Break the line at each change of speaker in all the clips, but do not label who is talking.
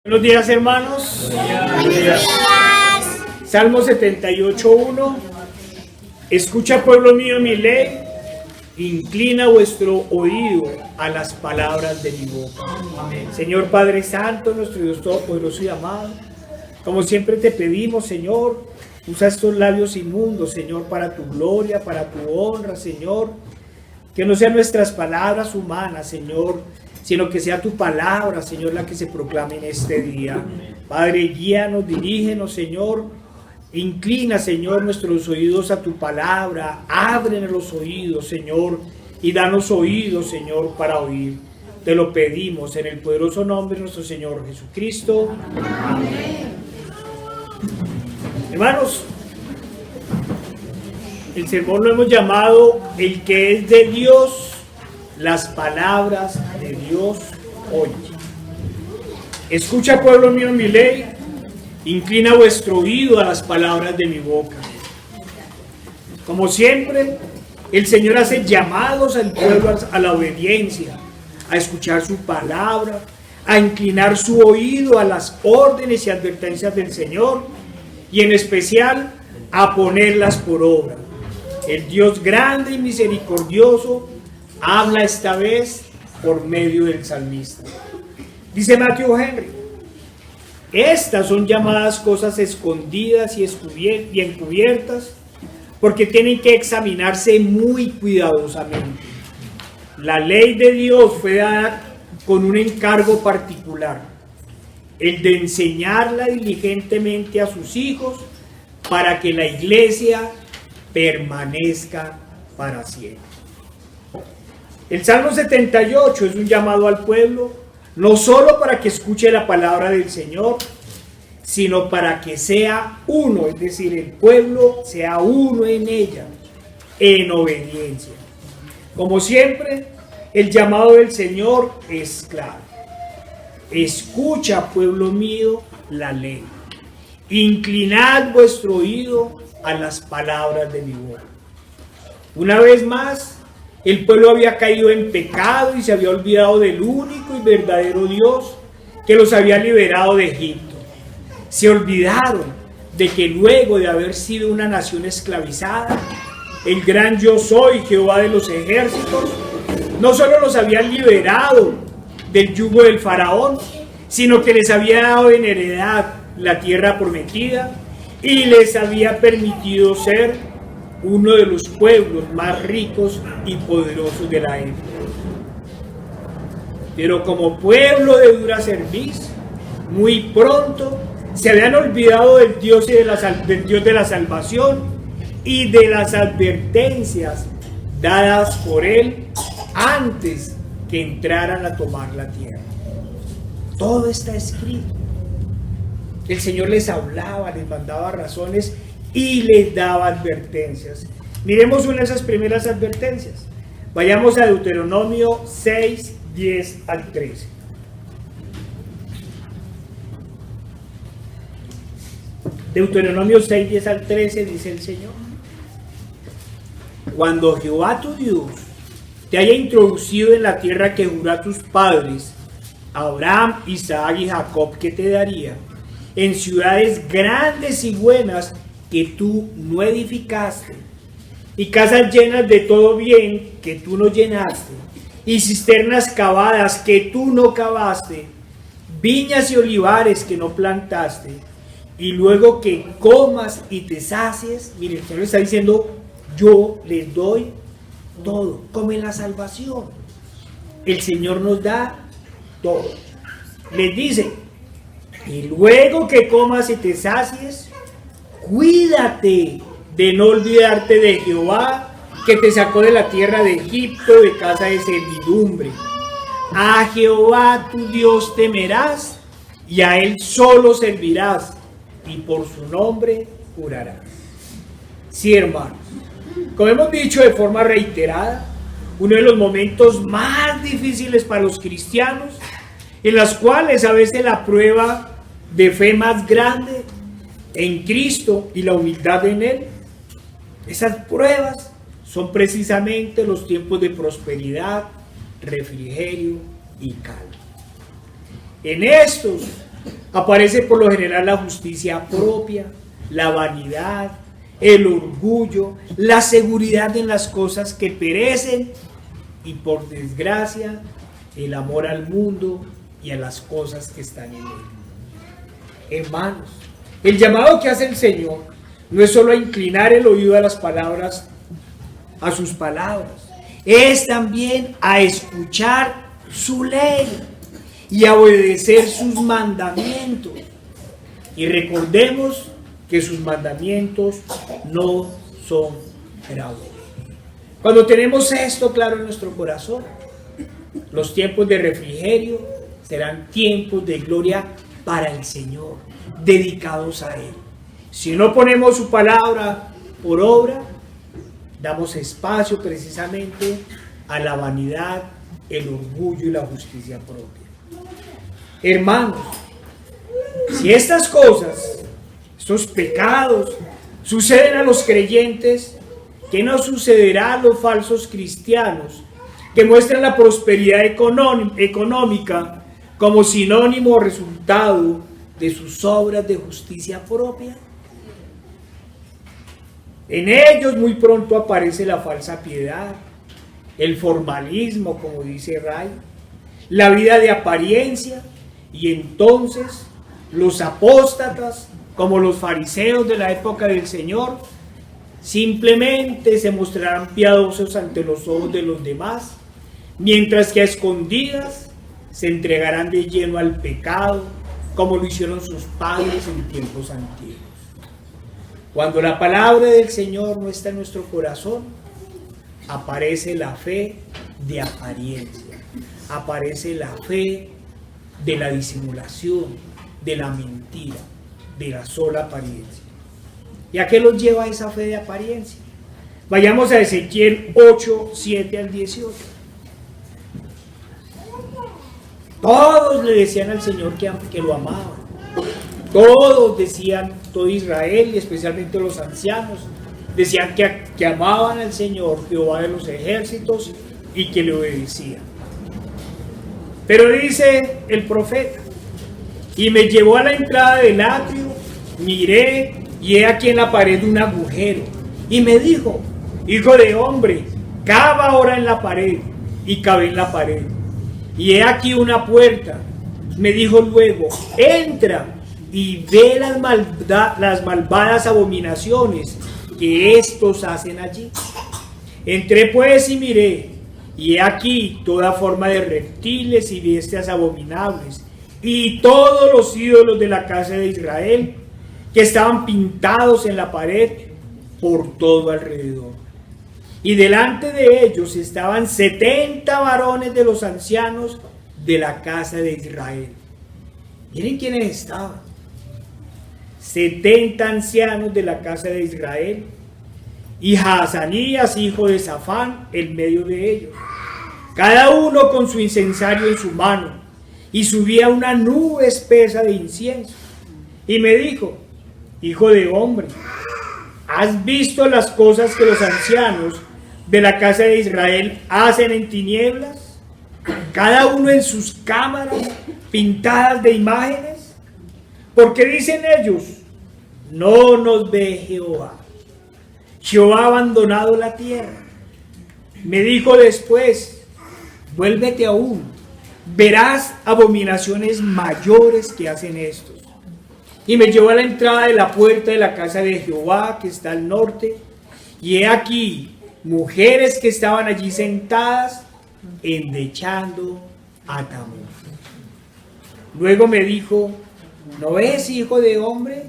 Buenos días, hermanos.
Buenos días.
Salmo 78:1. Escucha, pueblo mío, mi ley, inclina vuestro oído a las palabras de mi boca. Amén. Señor Padre Santo, nuestro Dios todopoderoso y amado, como siempre te pedimos, Señor, usa estos labios inmundos, Señor, para tu gloria, para tu honra, Señor. Que no sean nuestras palabras humanas, Señor, sino que sea tu palabra, Señor, la que se proclame en este día. Padre, guíanos, dirígenos, Señor. Inclina, Señor, nuestros oídos a tu palabra. Ábrenos los oídos, Señor, y danos oídos, Señor, para oír. Te lo pedimos en el poderoso nombre de nuestro Señor Jesucristo. Amén. Hermanos, el sermón lo hemos llamado el que es de Dios, las palabras de Dios oye. Escucha, pueblo mío, mi ley, inclina vuestro oído a las palabras de mi boca. Como siempre, el Señor hace llamados al pueblo a la obediencia, a escuchar su palabra, a inclinar su oído a las órdenes y advertencias del Señor, y en especial a ponerlas por obra. El Dios grande y misericordioso habla esta vez por medio del salmista. Dice Matthew Henry: estas son llamadas cosas escondidas y encubiertas, porque tienen que examinarse muy cuidadosamente. La ley de Dios fue dada con un encargo particular, el de enseñarla diligentemente a sus hijos para que la iglesia permanezca para siempre. El Salmo 78 es un llamado al pueblo, no solo para que escuche la palabra del Señor, sino para que sea uno, es decir, el pueblo sea uno en ella, en obediencia. Como siempre, el llamado del Señor es claro. Escucha, pueblo mío, la ley. Inclinad vuestro oído a las palabras de mi boca. Una vez más, el pueblo había caído en pecado y se había olvidado del único y verdadero Dios que los había liberado de Egipto. Se olvidaron de que luego de haber sido una nación esclavizada, el gran yo soy, Jehová de los ejércitos, no solo los había liberado del yugo del faraón, sino que les había dado en heredad la tierra prometida y les había permitido ser uno de los pueblos más ricos y poderosos de la época. Pero como pueblo de dura cerviz, muy pronto se habían olvidado del Dios del Dios de la salvación y de las advertencias dadas por él antes que entraran a tomar la tierra. Todo está escrito. El Señor les hablaba, les mandaba razones y les daba advertencias. Miremos una de esas primeras advertencias. Vayamos a Deuteronomio 6, 10 al 13. Deuteronomio 6, 10 al 13 dice el Señor: cuando Jehová tu Dios te haya introducido en la tierra que juró a tus padres, Abraham, Isaac y Jacob, que te daría, en ciudades grandes y buenas que tú no edificaste, y casas llenas de todo bien que tú no llenaste, y cisternas cavadas que tú no cavaste, viñas y olivares que no plantaste, y luego que comas y te sacies. Mire, el Señor está diciendo: yo les doy todo, como en la salvación. El Señor nos da todo. Les dice: y luego que comas y te sacies, cuídate de no olvidarte de Jehová, que te sacó de la tierra de Egipto, de casa de servidumbre. A Jehová tu Dios temerás, y a él solo servirás, y por su nombre jurarás. Sí, hermanos, como hemos dicho de forma reiterada, uno de los momentos más difíciles para los cristianos, en las cuales a veces la prueba de fe más grande en Cristo y la humildad en Él, esas pruebas son precisamente los tiempos de prosperidad, refrigerio y calma. En estos aparece por lo general la justicia propia, la vanidad, el orgullo, la seguridad en las cosas que perecen y, por desgracia, el amor al mundo y a las cosas que están en él. Hermanos, el llamado que hace el Señor no es solo a inclinar el oído a las palabras, a sus palabras, es también a escuchar su ley y a obedecer sus mandamientos. Y recordemos que sus mandamientos no son bravos. Cuando tenemos esto claro en nuestro corazón, los tiempos de refrigerio serán tiempos de gloria para el Señor, dedicados a Él. Si no ponemos su palabra por obra, damos espacio precisamente a la vanidad, el orgullo y la justicia propia. Hermanos, si estas cosas, estos pecados, suceden a los creyentes, ¿qué no sucederá a los falsos cristianos que muestran la prosperidad económica como sinónimo o resultado de sus obras de justicia propia? En ellos muy pronto aparece la falsa piedad, el formalismo, como dice Ray, la vida de apariencia, y entonces los apóstatas, como los fariseos de la época del Señor, simplemente se mostrarán piadosos ante los ojos de los demás, mientras que a escondidas se entregarán de lleno al pecado, como lo hicieron sus padres en tiempos antiguos. Cuando la palabra del Señor no está en nuestro corazón, aparece la fe de apariencia, aparece la fe de la disimulación, de la mentira, de la sola apariencia. ¿Y a qué los lleva esa fe de apariencia? Vayamos a Ezequiel 8, 7 al 18. Todos le decían al Señor que lo amaban. Todos decían, todo Israel y especialmente los ancianos, decían que amaban al Señor, Jehová de los ejércitos, y que le obedecían. Pero dice el profeta, y me llevó a la entrada del atrio, miré, y he aquí en la pared un agujero, y me dijo, hijo de hombre, cava ahora en la pared, y cavé en la pared, y he aquí una puerta. Me dijo luego, entra y ve las malvadas abominaciones que estos hacen allí. Entré pues y miré, y he aquí toda forma de reptiles y bestias abominables, y todos los ídolos de la casa de Israel, que estaban pintados en la pared por todo alrededor. Y delante de ellos estaban 70 varones de los ancianos de la casa de Israel. Miren quiénes estaban. 70 ancianos de la casa de Israel, y Jaazanías, hijo de Safán, en medio de ellos, cada uno con su incensario en su mano, y subía una nube espesa de incienso. Y me dijo, hijo de hombre, ¿has visto las cosas que los ancianos de la casa de Israel hacen en tinieblas? Cada uno en sus cámaras pintadas de imágenes. Porque dicen ellos, no nos ve Jehová. Jehová ha abandonado la tierra. Me dijo después, vuélvete aún, verás abominaciones mayores que hacen estos. Y me llevó a la entrada de la puerta de la casa de Jehová, que está al norte, y he aquí mujeres que estaban allí sentadas, endechando a Tamuz. Luego me dijo, ¿no ves, hijo de hombre?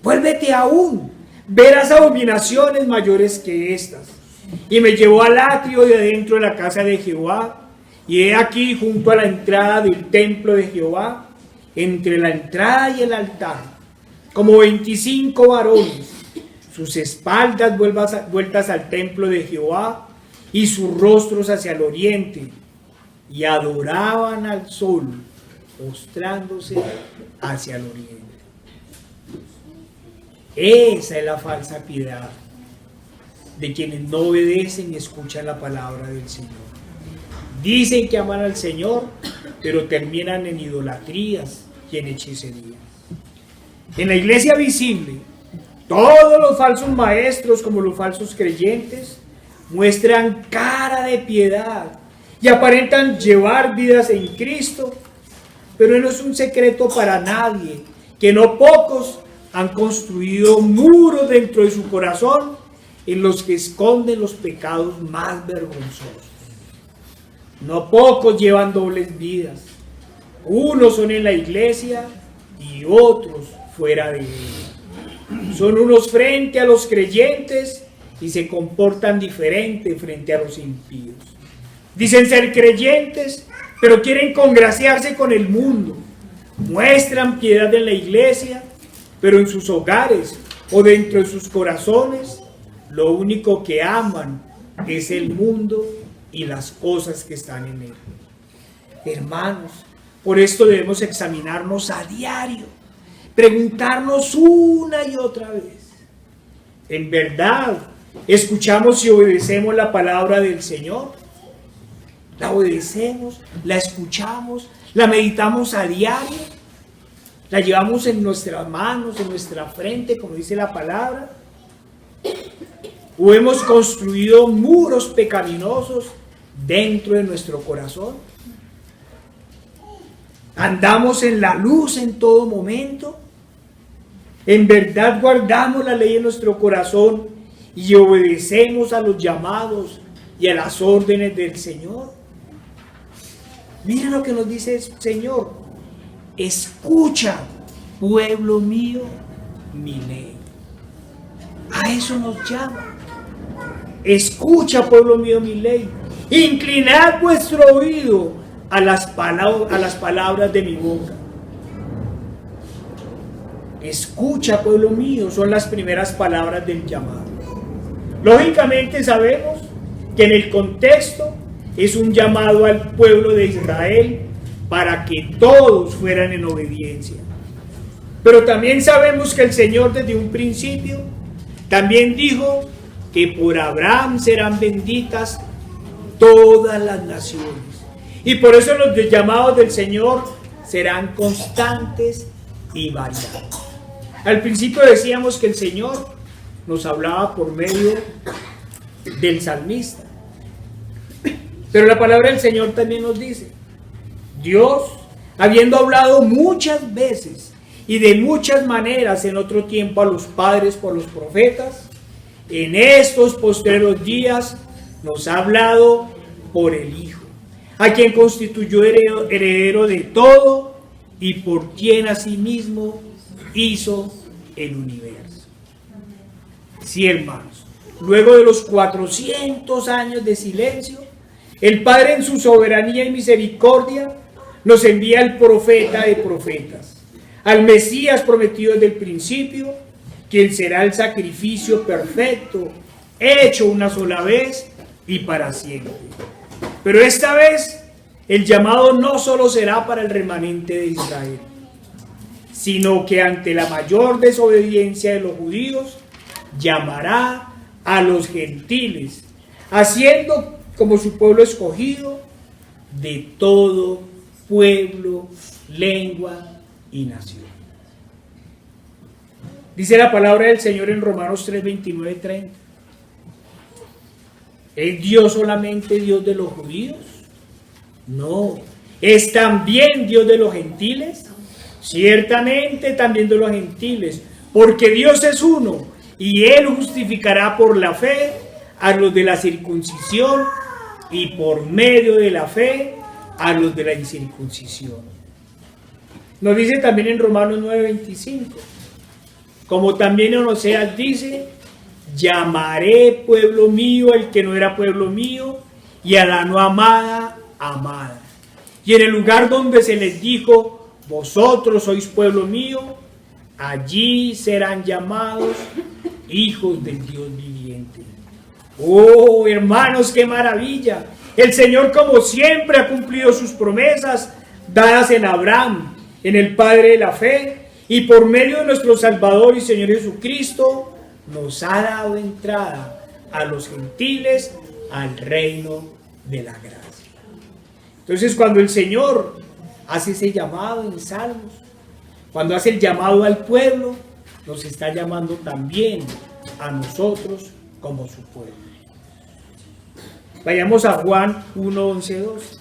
Vuélvete aún, verás abominaciones mayores que estas. Y me llevó al atrio de adentro de la casa de Jehová, y he aquí junto a la entrada del templo de Jehová, entre la entrada y el altar, como 25 varones, sus espaldas vueltas al templo de Jehová, y sus rostros hacia el oriente, y adoraban al sol, postrándose hacia el oriente. Esa es la falsa piedad de quienes no obedecen y escuchan la palabra del Señor. Dicen que aman al Señor, pero terminan en idolatrías, y en hechicería. En la iglesia visible, todos los falsos maestros como los falsos creyentes muestran cara de piedad y aparentan llevar vidas en Cristo, pero no es un secreto para nadie que no pocos han construido muros dentro de su corazón en los que esconden los pecados más vergonzosos. No pocos llevan dobles vidas. Unos son en la iglesia y otros fuera de ella. Son unos frente a los creyentes y se comportan diferente frente a los impíos. Dicen ser creyentes, pero quieren congraciarse con el mundo. Muestran piedad en la iglesia, pero en sus hogares o dentro de sus corazones, lo único que aman es el mundo y las cosas que están en él. Hermanos, por esto debemos examinarnos a diario, preguntarnos una y otra vez: ¿en verdad escuchamos y obedecemos la palabra del Señor? ¿La obedecemos? ¿La escuchamos? ¿La meditamos a diario? ¿La llevamos en nuestras manos, en nuestra frente, como dice la palabra? ¿O hemos construido muros pecaminosos dentro de nuestro corazón? ¿Andamos en la luz en todo momento? ¿En verdad guardamos la ley en nuestro corazón y obedecemos a los llamados y a las órdenes del Señor? Miren lo que nos dice el Señor: escucha, pueblo mío, mi ley. A eso nos llama. Escucha, pueblo mío, mi ley. Inclinad vuestro oído a las palabras de mi boca. Escucha, pueblo mío, son las primeras palabras del llamado. Lógicamente sabemos que en el contexto es un llamado al pueblo de Israel para que todos fueran en obediencia. Pero también sabemos que el Señor desde un principio también dijo que por Abraham serán benditas todas las naciones. Y por eso los llamados del Señor serán constantes y variados. Al principio decíamos que el Señor nos hablaba por medio del salmista. Pero la palabra del Señor también nos dice: Dios, habiendo hablado muchas veces y de muchas maneras en otro tiempo a los padres por los profetas, en estos postreros días nos ha hablado por el Hijo, a quien constituyó heredero de todo y por quien asimismo hizo el universo. Sí, hermanos, luego de los 400 años de silencio, el Padre en su soberanía y misericordia nos envía al profeta de profetas, al Mesías prometido desde el principio, quien será el sacrificio perfecto, hecho una sola vez y para siempre. Pero esta vez el llamado no solo será para el remanente de Israel, sino que ante la mayor desobediencia de los judíos, llamará a los gentiles, haciendo como su pueblo escogido, de todo pueblo, lengua y nación. Dice la palabra del Señor en Romanos 3, 29 y 30. ¿Es Dios solamente Dios de los judíos? No. ¿Es también Dios de los gentiles? Ciertamente también de los gentiles, porque Dios es uno, y Él justificará por la fe a los de la circuncisión y por medio de la fe a los de la incircuncisión. Nos dice también en Romanos 9:25, como también en Oseas dice: llamaré pueblo mío al que no era pueblo mío, y a la no amada, amada. Y en el lugar donde se les dijo: vosotros sois pueblo mío, allí serán llamados hijos del Dios viviente. Oh, hermanos, qué maravilla. El Señor, como siempre, ha cumplido sus promesas dadas en Abraham, en el Padre de la fe, y por medio de nuestro Salvador y Señor Jesucristo, nos ha dado entrada a los gentiles al reino de la gracia. Entonces, cuando el Señor hace ese llamado en Salmos, Cuando hace el llamado al pueblo, nos está llamando también a nosotros como su pueblo. Vayamos a Juan 1, 11, 12.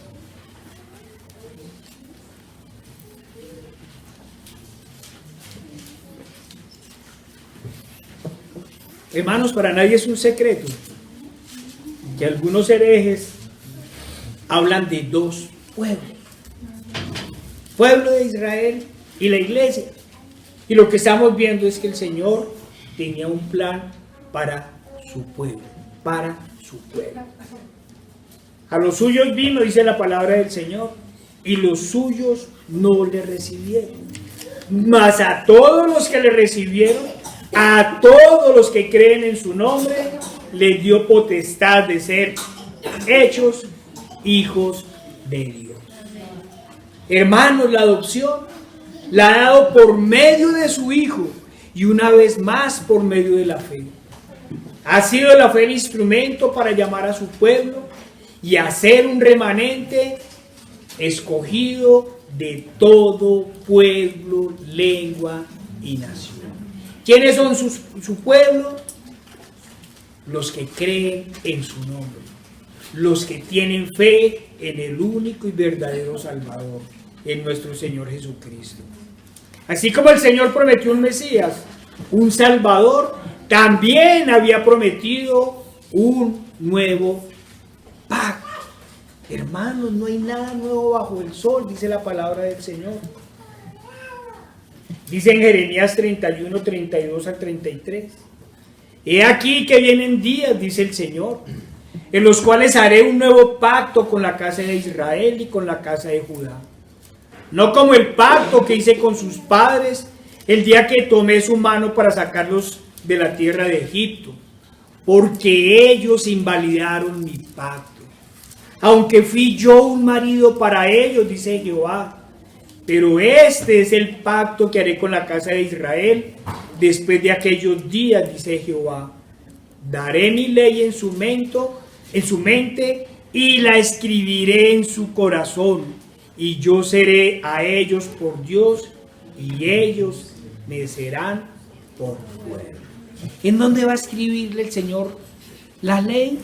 Hermanos, para nadie es un secreto que algunos herejes hablan de dos pueblos: pueblo de Israel y la iglesia. Y lo que estamos viendo es que el Señor tenía un plan para su pueblo, para su pueblo. A los suyos vino, dice la palabra del Señor, y los suyos no le recibieron. Mas a todos los que le recibieron, a todos los que creen en su nombre, les dio potestad de ser hechos hijos de Dios. Hermanos, la adopción la ha dado por medio de su Hijo y una vez más por medio de la fe. Ha sido la fe el instrumento para llamar a su pueblo y hacer un remanente escogido de todo pueblo, lengua y nación. ¿Quiénes son su pueblo? Los que creen en su nombre, los que tienen fe en el único y verdadero Salvador, en nuestro Señor Jesucristo. Así como el Señor prometió un Mesías, un Salvador, también había prometido un nuevo pacto. Hermanos, no hay nada nuevo bajo el sol, dice la palabra del Señor. Dice en Jeremías 31, 32 al 33. He aquí que vienen días, dice el Señor, en los cuales haré un nuevo pacto con la casa de Israel y con la casa de Judá. No como el pacto que hice con sus padres el día que tomé su mano para sacarlos de la tierra de Egipto, porque ellos invalidaron mi pacto. Aunque fui yo un marido para ellos, dice Jehová, pero este es el pacto que haré con la casa de Israel después de aquellos días, dice Jehová. Daré mi ley en su mente y la escribiré en su corazón. Y yo seré a ellos por Dios y ellos me serán por pueblo. ¿En dónde va a escribirle el Señor la ley?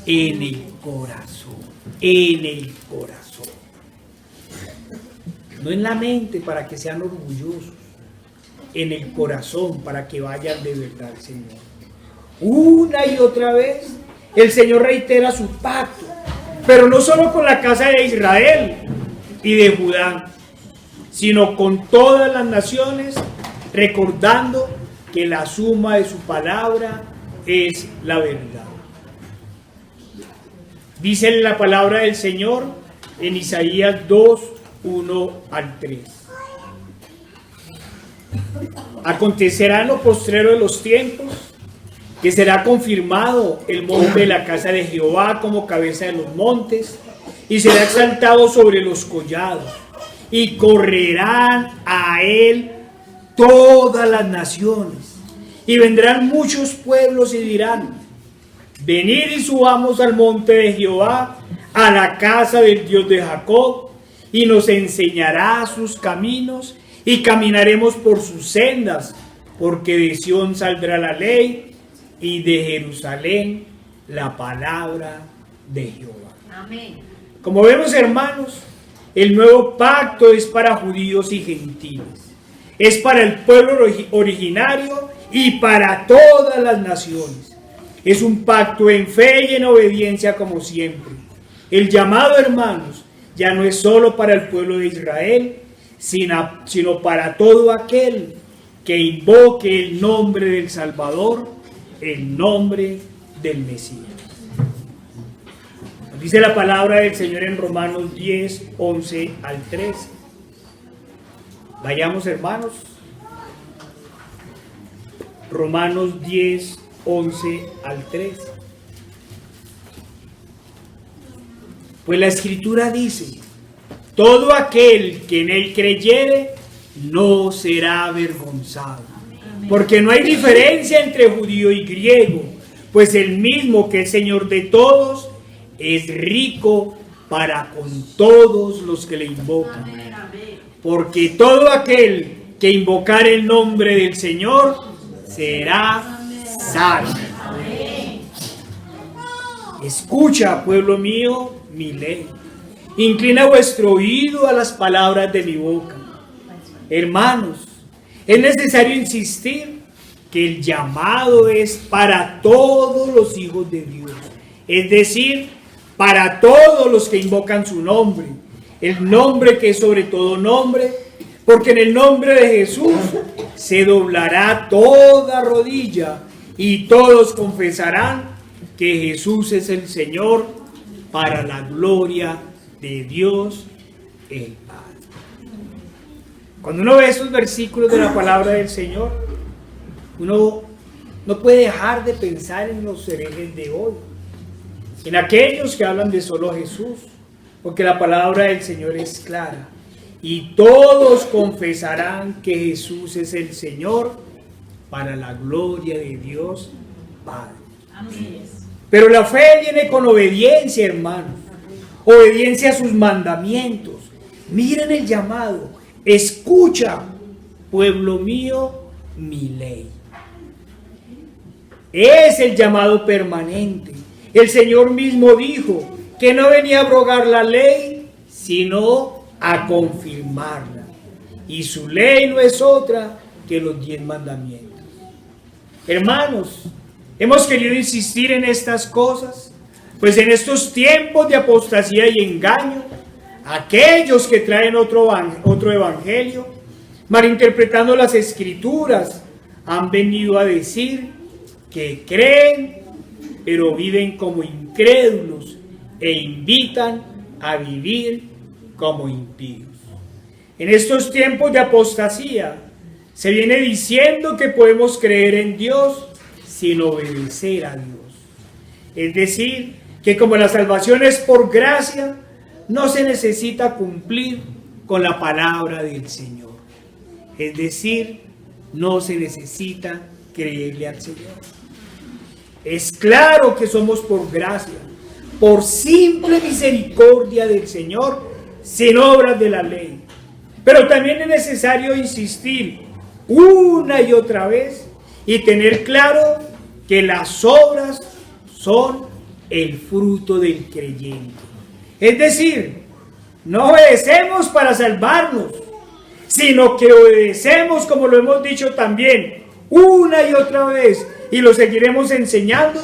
En el corazón, en el corazón. No en la mente para que sean orgullosos, en el corazón para que vayan de verdad al Señor. Una y otra vez el Señor reitera su pacto, pero no solo con la casa de Israel y de Judá, sino con todas las naciones, recordando que la suma de su palabra es la verdad. Dice la palabra del Señor en Isaías 2, 1 al 3. Acontecerá en lo postrero de los tiempos que será confirmado el monte de la casa de Jehová como cabeza de los montes, y será exaltado sobre los collados, y correrán a él todas las naciones, y vendrán muchos pueblos y dirán: venid y subamos al monte de Jehová, a la casa del Dios de Jacob, y nos enseñará sus caminos, y caminaremos por sus sendas, porque de Sión saldrá la ley, y de Jerusalén la palabra de Jehová. Amén. Como vemos, hermanos, el nuevo pacto es para judíos y gentiles. Es para el pueblo originario y para todas las naciones. Es un pacto en fe y en obediencia como siempre. El llamado, hermanos, ya no es solo para el pueblo de Israel, sino para todo aquel que invoque el nombre del Salvador, el nombre del Mesías. Dice la palabra del Señor en Romanos 10, 11 al 13. Vayamos, hermanos. Romanos 10, 11 al 13. Pues la Escritura dice: todo aquel que en él creyere no será avergonzado. Porque no hay diferencia entre judío y griego, pues el mismo que es Señor de todos es rico para con todos los que le invocan. Porque todo aquel que invocar el nombre del Señor será salvo. Escucha, pueblo mío, mi ley. Inclina vuestro oído a las palabras de mi boca. Hermanos, es necesario insistir que el llamado es para todos los hijos de Dios. Es decir, para todos los que invocan su nombre. El nombre que es sobre todo nombre, porque en el nombre de Jesús se doblará toda rodilla y todos confesarán que Jesús es el Señor, para la gloria de Dios el Padre. Cuando uno ve estos versículos de la palabra del Señor, uno no puede dejar de pensar en los herejes de hoy, en aquellos que hablan de solo Jesús, porque la palabra del Señor es clara. Y todos confesarán que Jesús es el Señor, para la gloria de Dios Padre. Amén. Pero la fe viene con obediencia, hermanos. Obediencia a sus mandamientos. Miren el llamado. Escucha, pueblo mío, mi ley. Es el llamado permanente. El Señor mismo dijo que no venía a abrogar la ley, sino a confirmarla. Y su ley no es otra que los 10 mandamientos. Hermanos, hemos querido insistir en estas cosas, pues en estos tiempos de apostasía y engaño, aquellos que traen otro evangelio, malinterpretando las escrituras, han venido a decir que creen, pero viven como incrédulos e invitan a vivir como impíos. En estos tiempos de apostasía, se viene diciendo que podemos creer en Dios sin obedecer a Dios. Es decir, que como la salvación es por gracia, no se necesita cumplir con la palabra del Señor. Es decir, no se necesita creerle al Señor. Es claro que somos por gracia, por simple misericordia del Señor, sin obras de la ley. Pero también es necesario insistir una y otra vez y tener claro que las obras son el fruto del creyente. Es decir, no obedecemos para salvarnos, sino que obedecemos, como lo hemos dicho también una y otra vez, y lo seguiremos enseñando,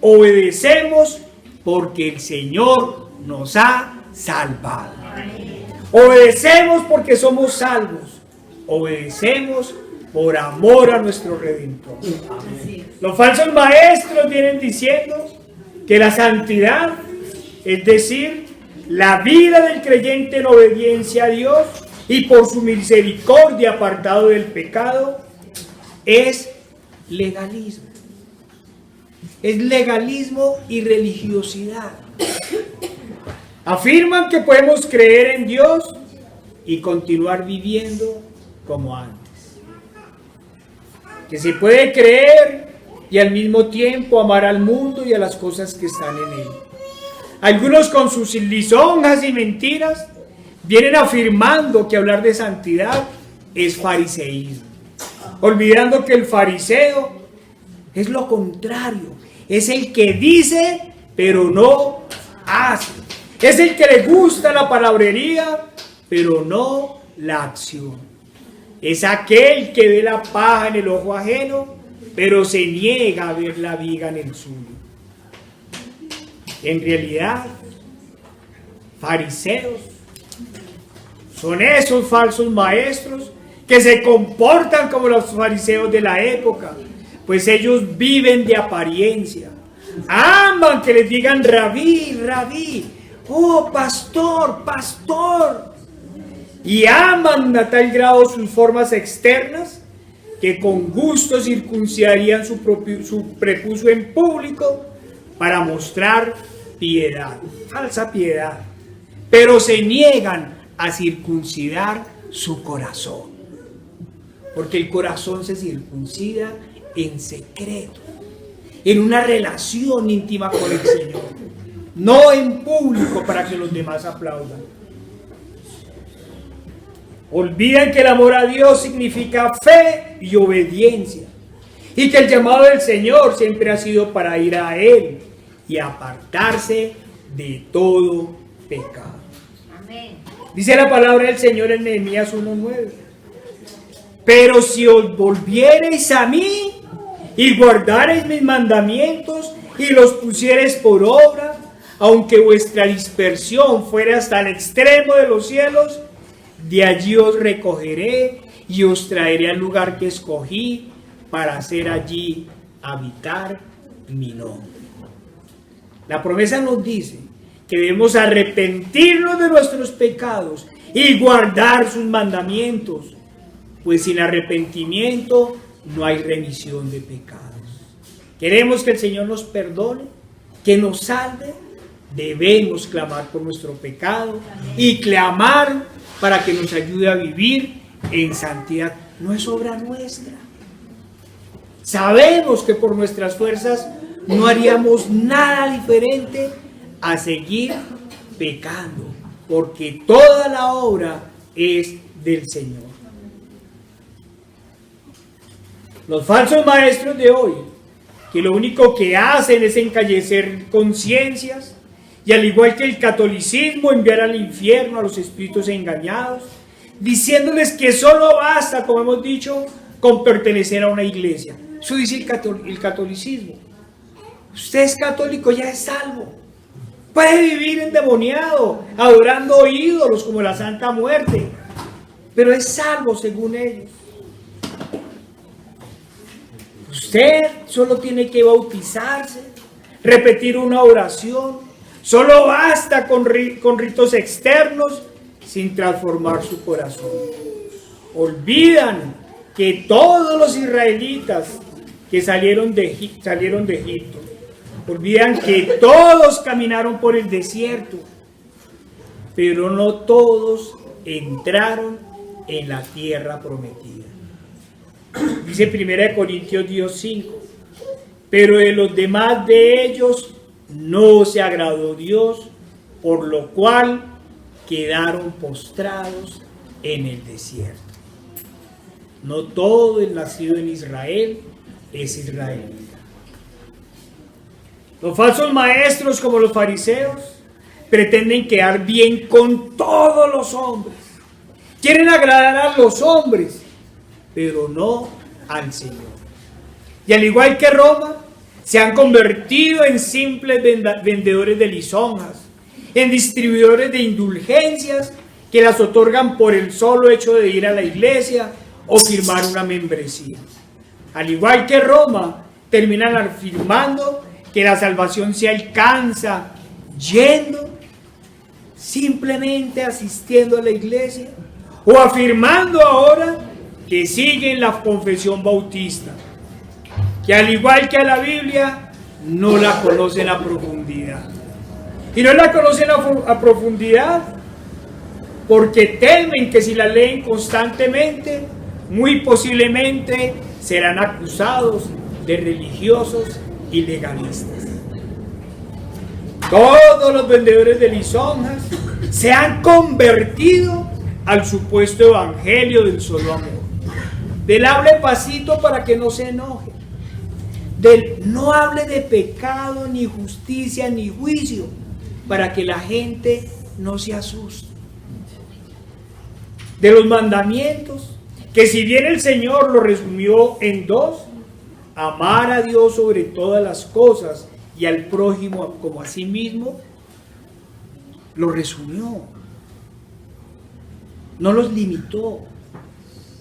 obedecemos porque el Señor nos ha salvado. Obedecemos porque somos salvos. Obedecemos por amor a nuestro Redentor. Los falsos maestros vienen diciendo que la santidad, es decir, la vida del creyente en obediencia a Dios y por su misericordia apartado del pecado, es legalismo. Es legalismo y religiosidad. Afirman que podemos creer en Dios y continuar viviendo como antes. Que se puede creer y al mismo tiempo amar al mundo y a las cosas que están en él. Algunos con sus lisonjas y mentiras vienen afirmando que hablar de santidad es fariseísmo, olvidando que el fariseo es lo contrario, es el que dice pero no hace, es el que le gusta la palabrería pero no la acción, es aquel que ve la paja en el ojo ajeno pero se niega a ver la viga en el suyo. En realidad, fariseos son esos falsos maestros que se comportan como los fariseos de la época, pues ellos viven de apariencia. Aman que les digan rabí, rabí, oh pastor, pastor. Y aman a tal grado sus formas externas que con gusto circuncidarían su prepucio en público para mostrar piedad, falsa piedad, pero se niegan a circuncidar su corazón, porque el corazón se circuncida en secreto, en una relación íntima con el Señor, no en público para que los demás aplaudan. Olvidan que el amor a Dios significa fe y obediencia, y que el llamado del Señor siempre ha sido para ir a Él y apartarse de todo pecado.
Amén.
Dice la palabra del Señor en Nehemías 1:9. Pero si os volviereis a mí y guardareis mis mandamientos y los pusiereis por obra, aunque vuestra dispersión fuera hasta el extremo de los cielos, de allí os recogeré y os traeré al lugar que escogí para hacer allí habitar mi nombre. La promesa nos dice que debemos arrepentirnos de nuestros pecados y guardar sus mandamientos, pues sin arrepentimiento no hay remisión de pecados. Queremos que el Señor nos perdone, que nos salve. Debemos clamar por nuestro pecado y clamar para que nos ayude a vivir en santidad. No es obra nuestra. Sabemos que por nuestras fuerzas no haríamos nada diferente a seguir pecando, porque toda la obra es del Señor. Los falsos maestros de hoy, que lo único que hacen es encallecer conciencias, y al igual que el catolicismo, enviar al infierno a los espíritus engañados, diciéndoles que solo basta, como hemos dicho, con pertenecer a una iglesia. Eso dice el catolicismo. Usted es católico, ya es salvo. Puede vivir endemoniado, adorando ídolos como la Santa Muerte, pero es salvo según ellos. Usted solo tiene que bautizarse, repetir una oración. Solo basta con ritos externos sin transformar su corazón. Olvidan que todos los israelitas que salieron de Egipto, olvidan que todos caminaron por el desierto, pero no todos entraron en la tierra prometida. Dice 1 Corintios 10:5, pero de los demás de ellos no se agradó Dios, por lo cual quedaron postrados en el desierto. No todo el nacido en Israel es israelita. Los falsos maestros, como los fariseos, pretenden quedar bien con todos los hombres. Quieren agradar a los hombres, pero no al Señor. Y al igual que Roma, se han convertido en simples vendedores de lisonjas, en distribuidores de indulgencias que las otorgan por el solo hecho de ir a la iglesia o firmar una membresía. Al igual que Roma, terminan afirmando que la salvación se alcanza yendo, simplemente asistiendo a la iglesia, o afirmando ahora que siguen la confesión bautista, que al igual que a la Biblia, no la conocen a profundidad. Y no la conocen a profundidad porque temen que si la leen constantemente, muy posiblemente serán acusados de religiosos y legalistas. Todos los vendedores de lisonjas se han convertido al supuesto evangelio del solo amor, del hable pasito para que no se enoje, del no hable de pecado, ni justicia, ni juicio, para que la gente no se asuste, de los mandamientos, que si bien el Señor lo resumió en 2, amar a Dios sobre todas las cosas y al prójimo como a sí mismo, lo resumió, no los limitó.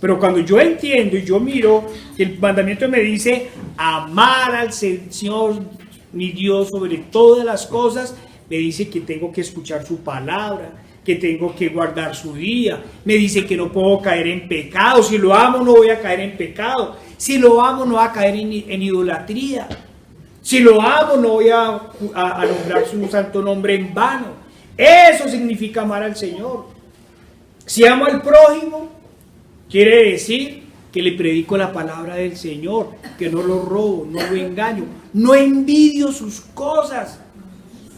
Pero cuando yo entiendo y yo miro que el mandamiento me dice amar al Señor mi Dios sobre todas las cosas, me dice que tengo que escuchar su palabra, que tengo que guardar su día, me dice que no puedo caer en pecado. Si lo amo no voy a caer en pecado, si lo amo no voy a caer en idolatría, si lo amo no voy a nombrar su santo nombre en vano. Eso significa amar al Señor. Si amo al prójimo, quiere decir que le predico la palabra del Señor, que no lo robo, no lo engaño, no envidio sus cosas,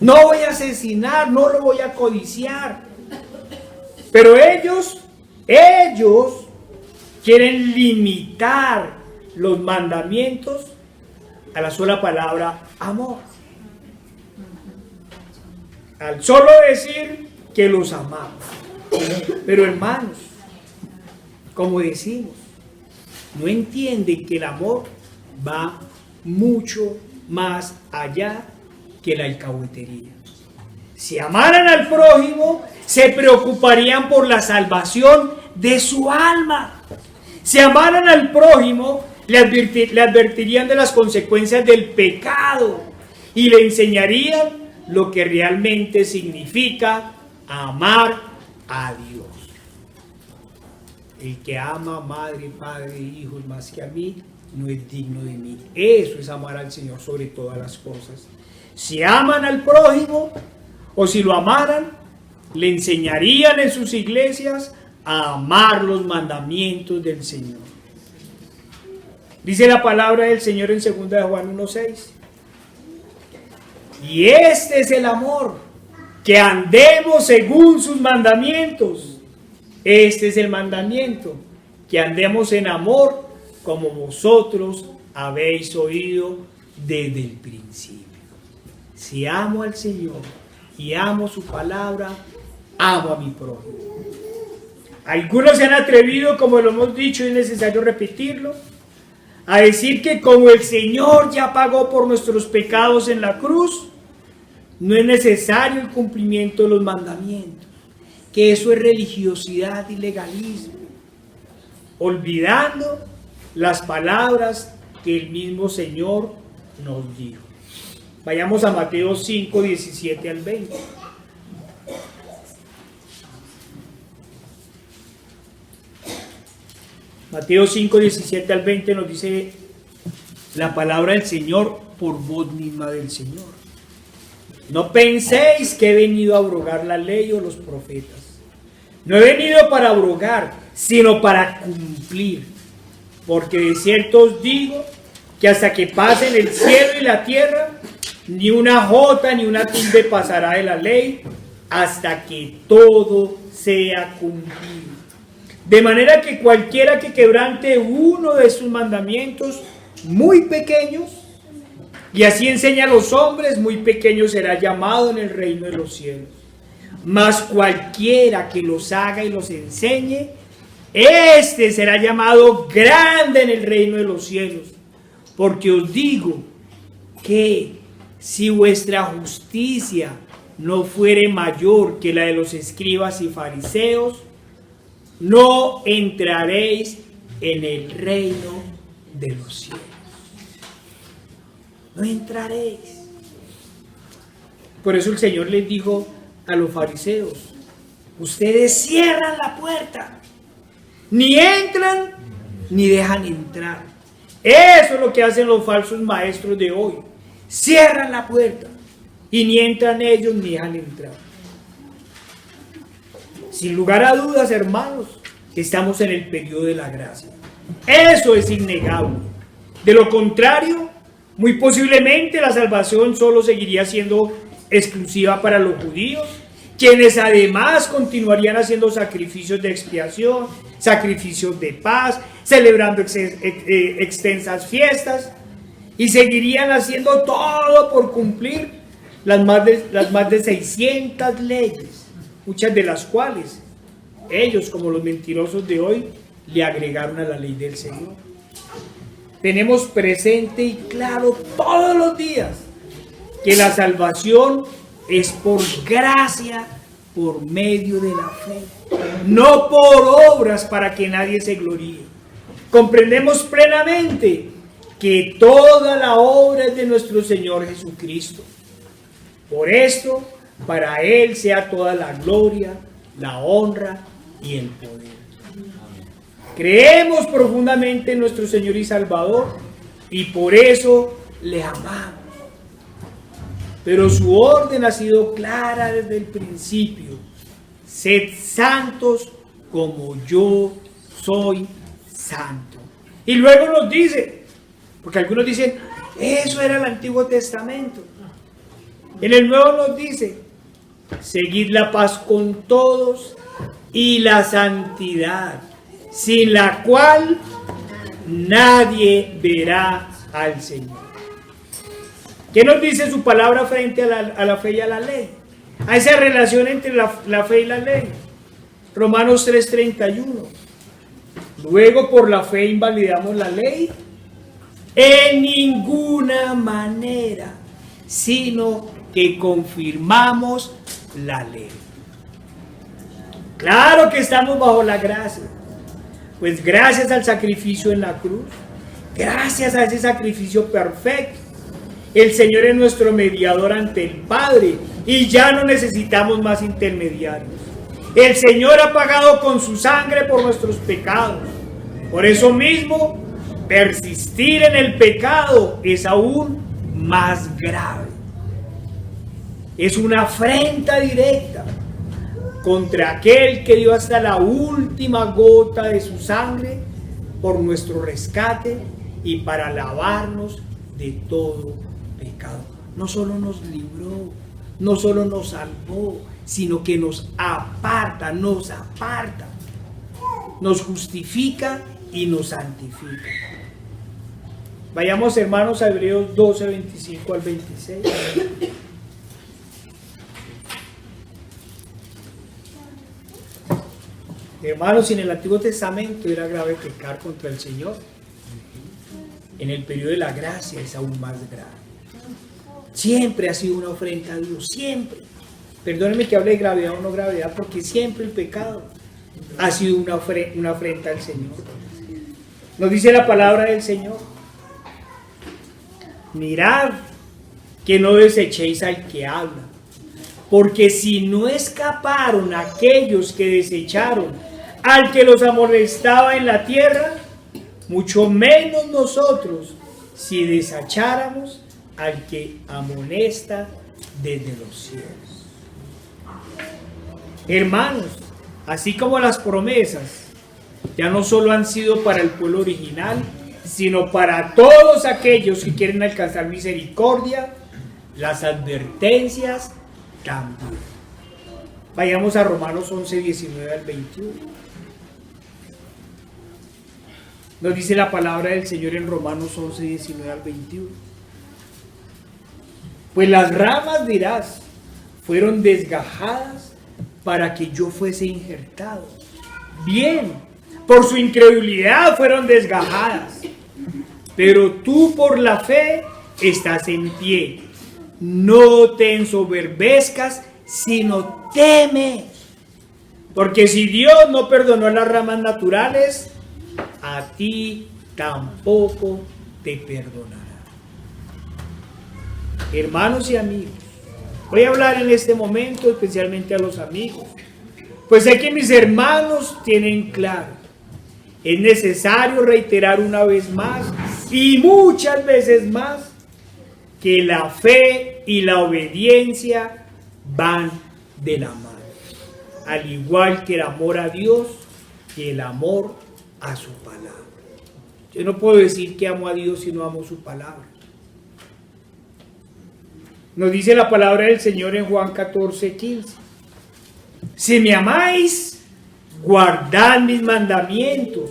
no voy a asesinar, no lo voy a codiciar. Pero ellos Ellos quieren limitar los mandamientos a la sola palabra amor. Al solo decir que los amamos. Pero hermanos, como decimos, no entienden que el amor va mucho más allá que la alcahuetería. Si amaran al prójimo, se preocuparían por la salvación de su alma. Si amaran al prójimo, le advertirían de las consecuencias del pecado y le enseñarían lo que realmente significa amar a Dios. El que ama a madre, padre, hijos más que a mí, no es digno de mí. Eso es amar al Señor sobre todas las cosas. Si aman al prójimo, o si lo amaran, le enseñarían en sus iglesias a amar los mandamientos del Señor. Dice la palabra del Señor en 2 de Juan 1:6. Y este es el amor, que andemos según sus mandamientos. Este es el mandamiento, que andemos en amor como vosotros habéis oído desde el principio. Si amo al Señor y amo su palabra, amo a mi prójimo. Algunos se han atrevido, como lo hemos dicho y es necesario repetirlo, a decir que como el Señor ya pagó por nuestros pecados en la cruz, no es necesario el cumplimiento de los mandamientos, que eso es religiosidad y legalismo, olvidando las palabras que el mismo Señor nos dijo. Vayamos a Mateo 5, 17 al 20. Mateo 5, 17 al 20 nos dice la palabra del Señor por voz misma del Señor. No penséis que he venido a abrogar la ley o los profetas. No he venido para abrogar, sino para cumplir. Porque de cierto os digo que hasta que pasen el cielo y la tierra, ni una jota ni una tilde pasará de la ley, hasta que todo sea cumplido. De manera que cualquiera que quebrante uno de sus mandamientos muy pequeños, y así enseña a los hombres, muy pequeño será llamado en el reino de los cielos. Mas cualquiera que los haga y los enseñe, este será llamado grande en el reino de los cielos. Porque os digo que si vuestra justicia no fuere mayor que la de los escribas y fariseos, no entraréis en el reino de los cielos. No entraréis. Por eso el Señor les dijo a los fariseos: ustedes cierran la puerta, ni entran ni dejan entrar. Eso es lo que hacen los falsos maestros de hoy. Cierran la puerta y ni entran ellos ni dejan entrar. Sin lugar a dudas, hermanos, estamos en el periodo de la gracia. Eso es innegable. De lo contrario, muy posiblemente la salvación solo seguiría siendo exclusiva para los judíos, quienes además continuarían haciendo sacrificios de expiación, sacrificios de paz, celebrando extensas fiestas, y seguirían haciendo todo por cumplir las más de 600 leyes, muchas de las cuales ellos, como los mentirosos de hoy, le agregaron a la ley del Señor. Tenemos presente y claro todos los días que la salvación es por gracia, por medio de la fe, no por obras para que nadie se gloríe. Comprendemos plenamente que toda la obra es de nuestro Señor Jesucristo. Por esto, para Él sea toda la gloria, la honra y el poder. Creemos profundamente en nuestro Señor y Salvador y por eso le amamos. Pero su orden ha sido clara desde el principio: sed santos como yo soy santo. Y luego nos dice, porque algunos dicen, eso era el Antiguo Testamento. En el Nuevo nos dice, seguid la paz con todos y la santidad, sin la cual nadie verá al Señor. ¿Qué nos dice su palabra frente a la fe y a la ley? A esa relación entre la fe y la ley. Romanos 3:31. Luego, por la fe invalidamos la ley. En ninguna manera, sino que confirmamos la ley. Claro que estamos bajo la gracia. Pues gracias al sacrificio en la cruz, gracias a ese sacrificio perfecto, el Señor es nuestro mediador ante el Padre y ya no necesitamos más intermediarios. El Señor ha pagado con su sangre por nuestros pecados. Por eso mismo, persistir en el pecado es aún más grave. Es una afrenta directa contra aquel que dio hasta la última gota de su sangre por nuestro rescate y para lavarnos de todo pecado. No solo nos libró, no solo nos salvó, sino que nos aparta, nos justifica y nos santifica. Vayamos, hermanos, a Hebreos 12, 25 al 26. Hermanos, en el Antiguo Testamento era grave pecar contra el Señor. En el periodo de la gracia es aún más grave. Siempre ha sido una ofrenda a Dios, siempre. Perdónenme que hable de gravedad o no gravedad, porque siempre el pecado ha sido una afrenta al Señor. Nos dice la palabra del Señor: mirad que no desechéis al que habla, porque si no escaparon aquellos que desecharon al que los amonestaba en la tierra, mucho menos nosotros si desecháramos al que amonesta desde los cielos. Hermanos, así como las promesas ya no solo han sido para el pueblo original, sino para todos aquellos que quieren alcanzar misericordia, las advertencias también. Vayamos a Romanos 11, 19 al 21. Nos dice la palabra del Señor en Romanos 11, 19 al 21. Pues las ramas, dirás, fueron desgajadas para que yo fuese injertado. Bien, por su incredulidad fueron desgajadas, pero tú por la fe estás en pie. No te ensoberbezcas, sino teme. Porque si Dios no perdonó las ramas naturales, a ti tampoco te perdonará. Hermanos y amigos, voy a hablar en este momento especialmente a los amigos, pues sé que mis hermanos tienen claro, es necesario reiterar una vez más y muchas veces más que la fe y la obediencia van de la mano, al igual que el amor a Dios y el amor a su palabra. Yo no puedo decir que amo a Dios si no amo su palabra. Nos dice la palabra del Señor en Juan 14, 15. Si me amáis, guardad mis mandamientos,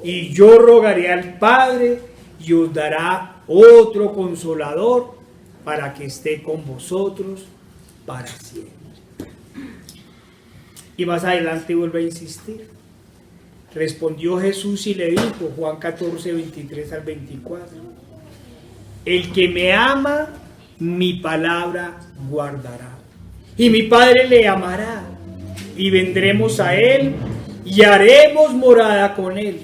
y yo rogaré al Padre, y os dará otro consolador, para que esté con vosotros para siempre. Y más adelante vuelve a insistir. Respondió Jesús y le dijo, Juan 14, 23 al 24. El que me ama, mi palabra guardará, y mi Padre le amará, y vendremos a él y haremos morada con él.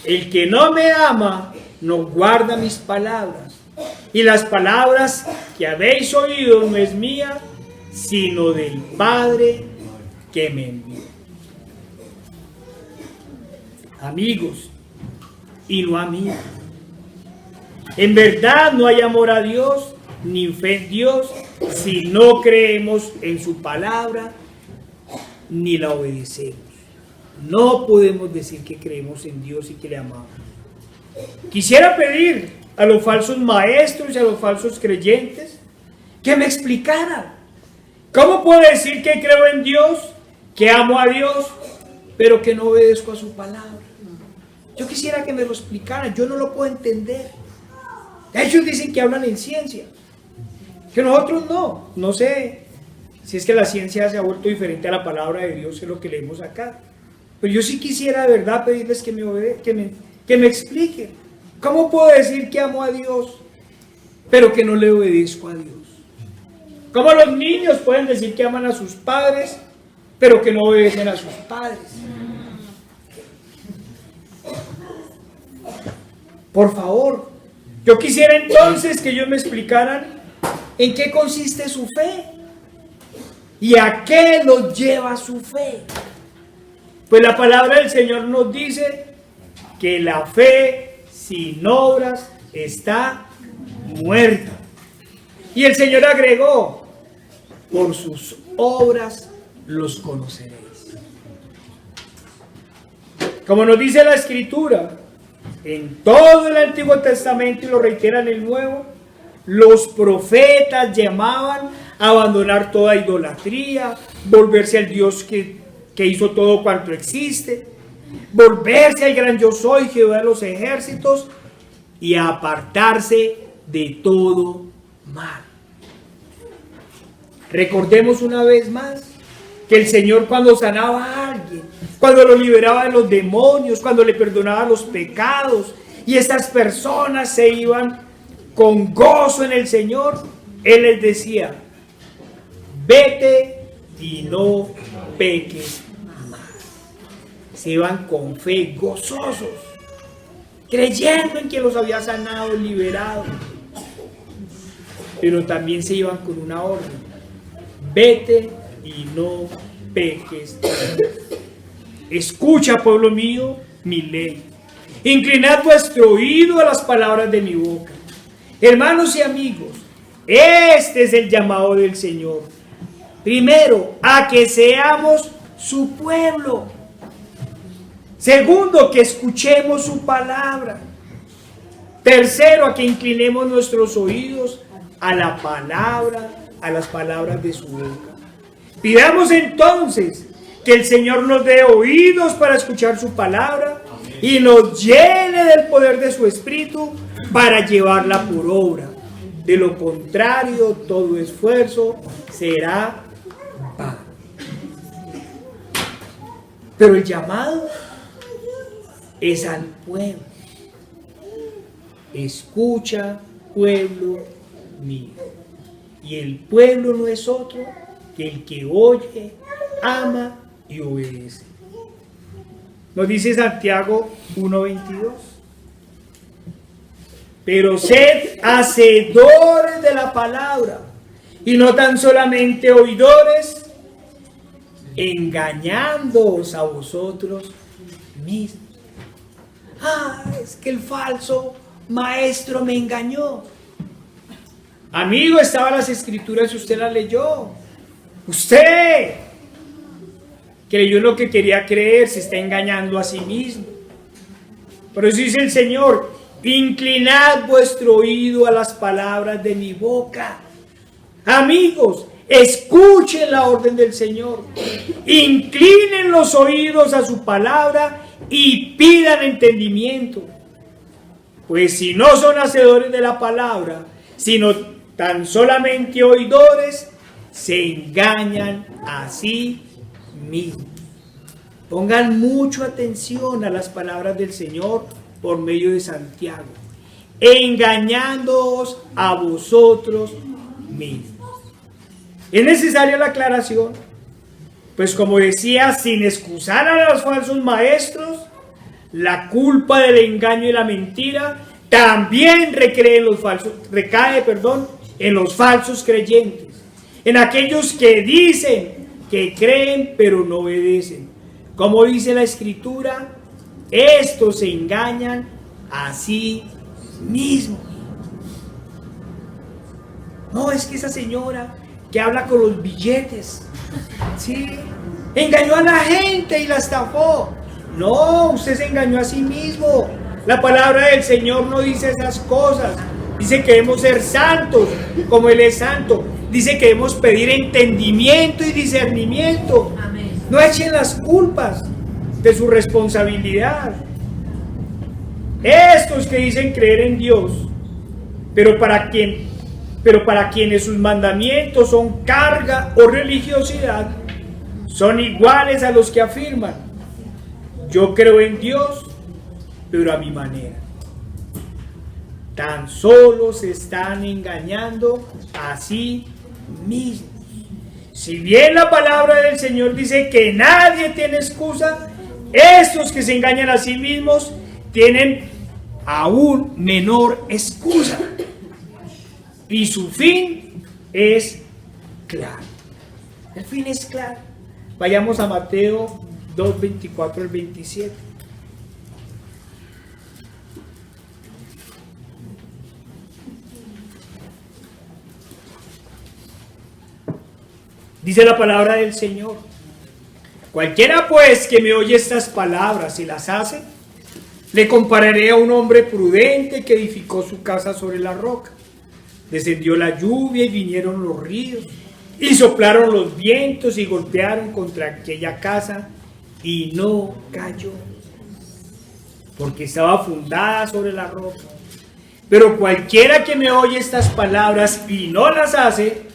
El que no me ama no guarda mis palabras, y las palabras que habéis oído no es mía, sino del Padre que me envió. Amigos y no amigos, en verdad no hay amor a Dios ni fe en Dios si no creemos en su palabra ni la obedecemos. No podemos decir que creemos en Dios y que le amamos. Quisiera pedir a los falsos maestros y a los falsos creyentes que me explicaran cómo puedo decir que creo en Dios, que amo a Dios pero que no obedezco a su palabra. Yo quisiera que me lo explicaran, yo no lo puedo entender. Ellos dicen que hablan en ciencia, que nosotros no. No sé si es que la ciencia se ha vuelto diferente a la palabra de Dios, es lo que leemos acá. Pero yo sí quisiera de verdad pedirles que me expliquen. ¿Cómo puedo decir que amo a Dios, pero que no le obedezco a Dios? ¿Cómo los niños pueden decir que aman a sus padres, pero que no obedecen a sus padres? Por favor, yo quisiera entonces que ellos me explicaran en qué consiste su fe y a qué los lleva su fe. Pues la palabra del Señor nos dice que la fe sin obras está muerta. Y el Señor agregó: por sus obras los conoceréis. Como nos dice la Escritura, en todo el Antiguo Testamento, y lo reitera en el Nuevo, los profetas llamaban a abandonar toda idolatría, volverse al Dios que hizo todo cuanto existe, volverse al gran yo soy, Jehová de los ejércitos, y a apartarse de todo mal. Recordemos una vez más que el Señor, cuando sanaba a alguien, cuando lo liberaba de los demonios, cuando le perdonaba los pecados, y estas personas se iban con gozo en el Señor, Él les decía: vete y no peques más. Se iban con fe, gozosos, creyendo en que los había sanado, liberado. Pero también se iban con una orden: vete y no peques más. Escucha, pueblo mío, mi ley. Inclinad vuestro oído a las palabras de mi boca. Hermanos y amigos, este es el llamado del Señor. Primero, a que seamos su pueblo. Segundo, que escuchemos su palabra. Tercero, a que inclinemos nuestros oídos a la palabra, a las palabras de su boca. Pidamos entonces que el Señor nos dé oídos para escuchar su palabra y nos llene del poder de su Espíritu para llevarla por obra. De lo contrario, todo esfuerzo será vano. Pero el llamado es al pueblo. Escucha, pueblo mío. Y el pueblo no es otro que el que oye, ama y obedece. Nos dice Santiago 1:22. Pero sed hacedores de la palabra y no tan solamente oidores, engañándoos a vosotros mismos. Es que el falso maestro me engañó. Amigo, estaban las Escrituras y usted las leyó. Usted creyó lo que quería creer, se está engañando a sí mismo. Por eso dice el Señor: inclinad vuestro oído a las palabras de mi boca. Amigos, escuchen la orden del Señor. Inclinen los oídos a su palabra y pidan entendimiento. Pues si no son hacedores de la palabra, sino tan solamente oidores, se engañan a sí mismos. Pongan mucha atención a las palabras del Señor por medio de Santiago: engañándoos a vosotros mismos. Es necesaria la aclaración, pues como decía, sin excusar a los falsos maestros, la culpa del engaño y la mentira también recae en los falsos creyentes, en aquellos que dicen que creen pero no obedecen. Como dice la Escritura, estos se engañan a sí mismos. No, es que esa señora que habla con los billetes, ¿sí?, engañó a la gente y la estafó. No, usted se engañó a sí mismo. La palabra del Señor no dice esas cosas. Dice que debemos ser santos como Él es santo. Dice que debemos pedir entendimiento y discernimiento. Amén. No echen las culpas. de su responsabilidad. Estos que dicen creer en Dios, pero para quienes sus mandamientos son carga o religiosidad, son iguales a los que afirman: yo creo en Dios, pero a mi manera. Tan solo se están engañando a sí mismos. Si bien la palabra del Señor dice que nadie tiene excusa, estos que se engañan a sí mismos tienen aún menor excusa. Y su fin es claro. El fin es claro. Vayamos a Mateo 2, 24 al 27. Dice la palabra del Señor: cualquiera pues que me oye estas palabras y las hace, le compararé a un hombre prudente que edificó su casa sobre la roca. Descendió la lluvia y vinieron los ríos, y soplaron los vientos y golpearon contra aquella casa, y no cayó, porque estaba fundada sobre la roca. Pero cualquiera que me oye estas palabras y no las hace,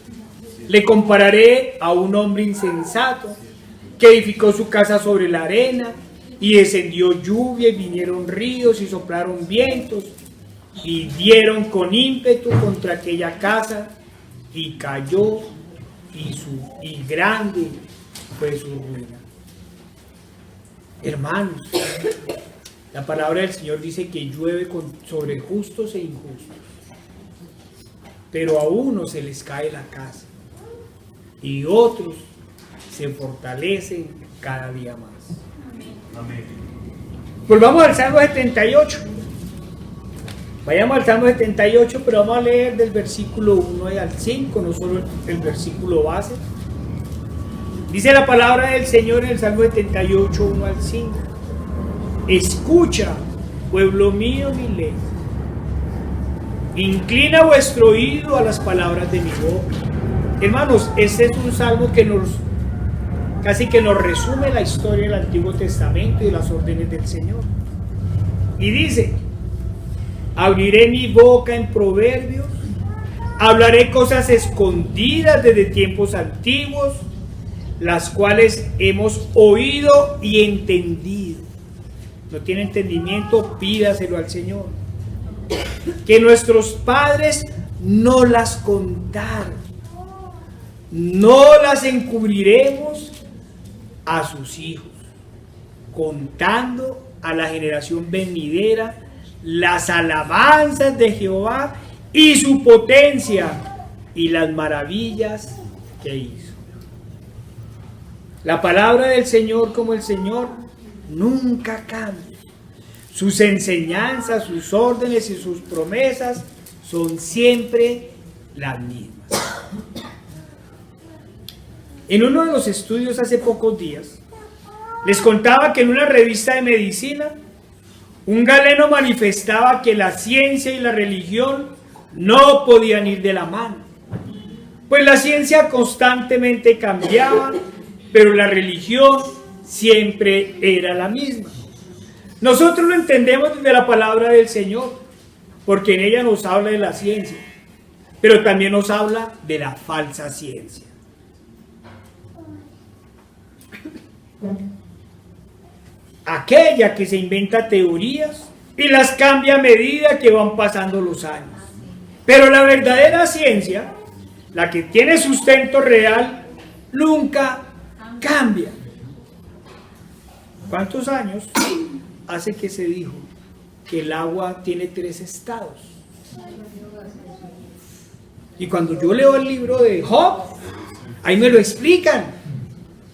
le compararé a un hombre insensato que edificó su casa sobre la arena, y descendió lluvia y vinieron ríos y soplaron vientos y dieron con ímpetu contra aquella casa, y cayó, y grande fue su ruina. Hermanos, la palabra del Señor dice que llueve sobre justos e injustos, pero a unos se les cae la casa y otros se fortalecen cada día más. Amén. Volvamos al Salmo 78. Vayamos al Salmo 78, pero vamos a leer del versículo 1 al 5, no solo el versículo base. Dice la palabra del Señor en el Salmo 78, 1 al 5. Escucha, pueblo mío, mi ley. Inclina vuestro oído a las palabras de mi boca. Hermanos, este es un salmo que casi que nos resume la historia del Antiguo Testamento y de las órdenes del Señor. Y dice: abriré mi boca en proverbios, hablaré cosas escondidas desde tiempos antiguos, las cuales hemos oído y entendido. No tiene entendimiento, pídaselo al Señor. Que nuestros padres no las contaron, no las encubriremos a sus hijos, contando a la generación venidera las alabanzas de Jehová y su potencia y las maravillas que hizo. La palabra del Señor, como el Señor, nunca cambia. Sus enseñanzas, sus órdenes y sus promesas son siempre las mismas. En uno de los estudios hace pocos días, les contaba que en una revista de medicina, un galeno manifestaba que la ciencia y la religión no podían ir de la mano, pues la ciencia constantemente cambiaba, pero la religión siempre era la misma. Nosotros lo entendemos desde la palabra del Señor, porque en ella nos habla de la ciencia, pero también nos habla de la falsa ciencia. Aquella que se inventa teorías y las cambia a medida que van pasando los años. Pero la verdadera ciencia, la que tiene sustento real, nunca cambia. ¿Cuántos años hace que se dijo que el agua tiene 3 estados? Y cuando yo leo el libro de Job, ahí me lo explican.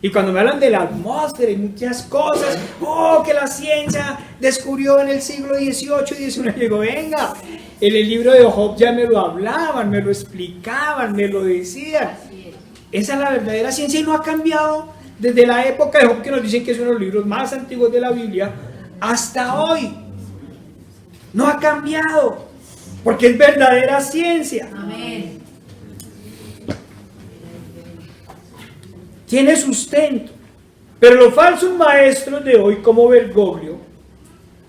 Y cuando me hablan de la atmósfera y muchas cosas, que la ciencia descubrió en el siglo XVIII y XIX, digo, venga, en el libro de Job ya me lo hablaban, me lo explicaban, me lo decían. Esa es la verdadera ciencia y no ha cambiado desde la época de Job, que nos dicen que es uno de los libros más antiguos de la Biblia, hasta hoy. No ha cambiado, porque es verdadera ciencia. Amén. Tiene sustento. Pero los falsos maestros de hoy, como Bergoglio,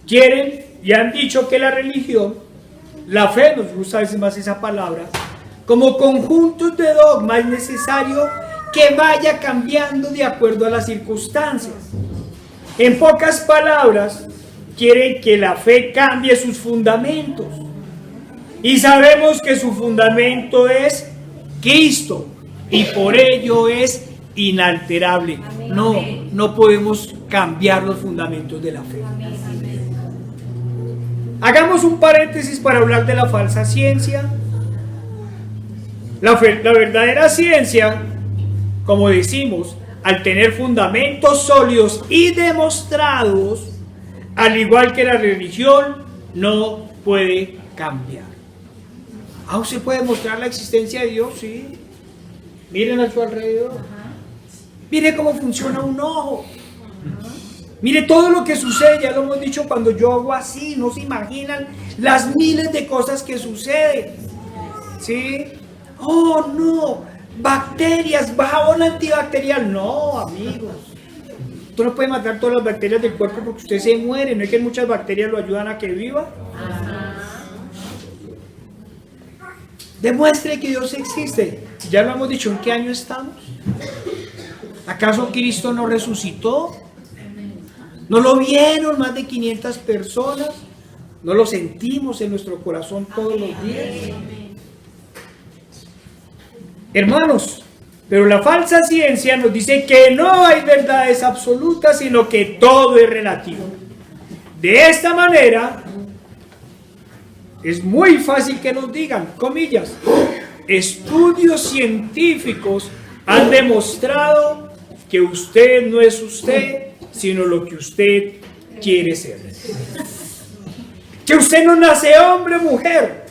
quieren y han dicho que la religión, la fe, nos gusta a veces más esa palabra, como conjuntos de dogmas es necesario que vaya cambiando de acuerdo a las circunstancias. En pocas palabras, quieren que la fe cambie sus fundamentos. Y sabemos que su fundamento es Cristo y por ello es inalterable. No podemos cambiar los fundamentos de la fe. Hagamos un paréntesis para hablar de la falsa ciencia. La verdadera ciencia, como decimos, al tener fundamentos sólidos y demostrados, al igual que la religión, no puede cambiar. ¿Se puede mostrar la existencia de Dios? Sí. Miren a su alrededor. Mire cómo funciona un ojo. Mire todo lo que sucede, ya lo hemos dicho, cuando yo hago así, no se imaginan las miles de cosas que suceden. ¿Sí? Oh, no, bacterias, jabón antibacterial. No, amigos. Usted no puede matar todas las bacterias del cuerpo porque usted se muere. ¿No es que muchas bacterias lo ayudan a que viva? Demuestre que Dios existe. Ya lo hemos dicho, ¿en qué año estamos? ¿Acaso Cristo no resucitó? ¿No lo vieron más de 500 personas? ¿No lo sentimos en nuestro corazón todos los días? Hermanos, pero la falsa ciencia nos dice que no hay verdades absolutas, sino que todo es relativo. De esta manera, es muy fácil que nos digan, comillas, estudios científicos han demostrado que usted no es usted, sino lo que usted quiere ser. Que usted no nace hombre o mujer,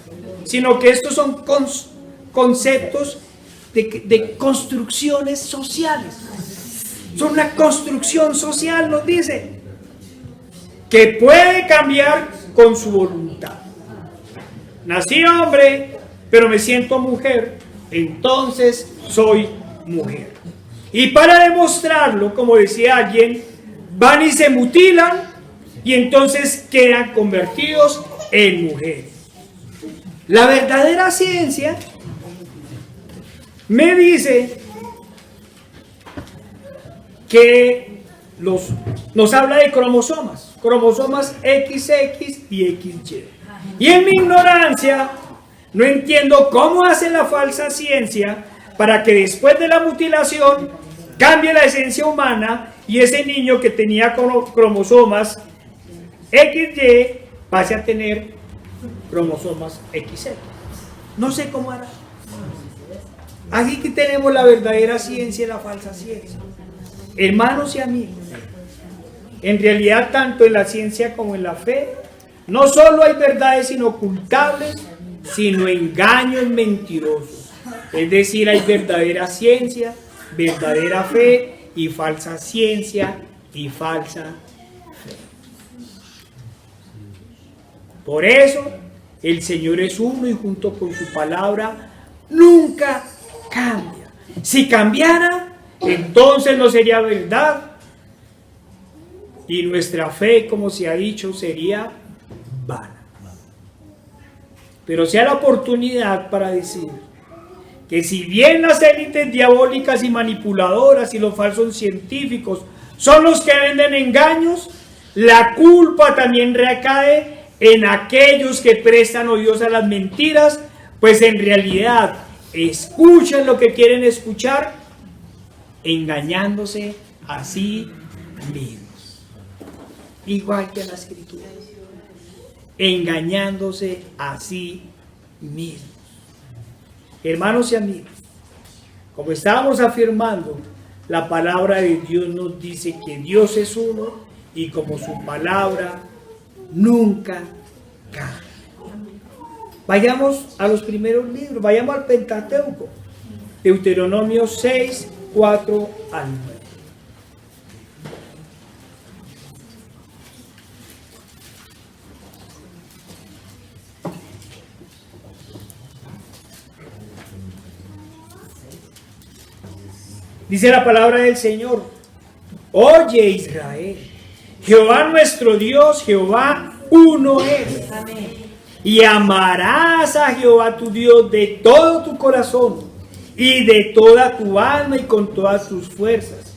sino que estos son conceptos de construcciones sociales. Son una construcción social, nos dice, que puede cambiar con su voluntad. Nací hombre, pero me siento mujer, entonces soy mujer. Y para demostrarlo, como decía alguien, van y se mutilan y entonces quedan convertidos en mujeres. La verdadera ciencia me dice que nos habla de cromosomas XX y XY. Y en mi ignorancia no entiendo cómo hace la falsa ciencia para que después de la mutilación cambie la esencia humana y ese niño que tenía cromosomas XY pase a tener cromosomas XX. No sé cómo hará. Aquí que tenemos la verdadera ciencia y la falsa ciencia. Hermanos y amigos, en realidad tanto en la ciencia como en la fe, no solo hay verdades inocultables, sino engaños mentirosos. Es decir, hay verdadera ciencia, verdadera fe y falsa ciencia y falsa fe. Por eso, el Señor es uno y junto con su palabra nunca cambia. Si cambiara, entonces no sería verdad y nuestra fe, como se ha dicho, sería vana. Pero sea la oportunidad para decir que si bien las élites diabólicas y manipuladoras y los falsos científicos son los que venden engaños, la culpa también recae en aquellos que prestan oídos a las mentiras, pues en realidad escuchan lo que quieren escuchar, engañándose a sí mismos. Igual que en la Escritura. Engañándose a sí mismos. Hermanos y amigos, como estábamos afirmando, la palabra de Dios nos dice que Dios es uno y como su palabra nunca cambia. Vayamos a los primeros libros, vayamos al Pentateuco, Deuteronomio 6, 4 al 9. Dice la palabra del Señor: Oye Israel, Jehová nuestro Dios, Jehová uno es. Y amarás a Jehová tu Dios de todo tu corazón y de toda tu alma y con todas tus fuerzas.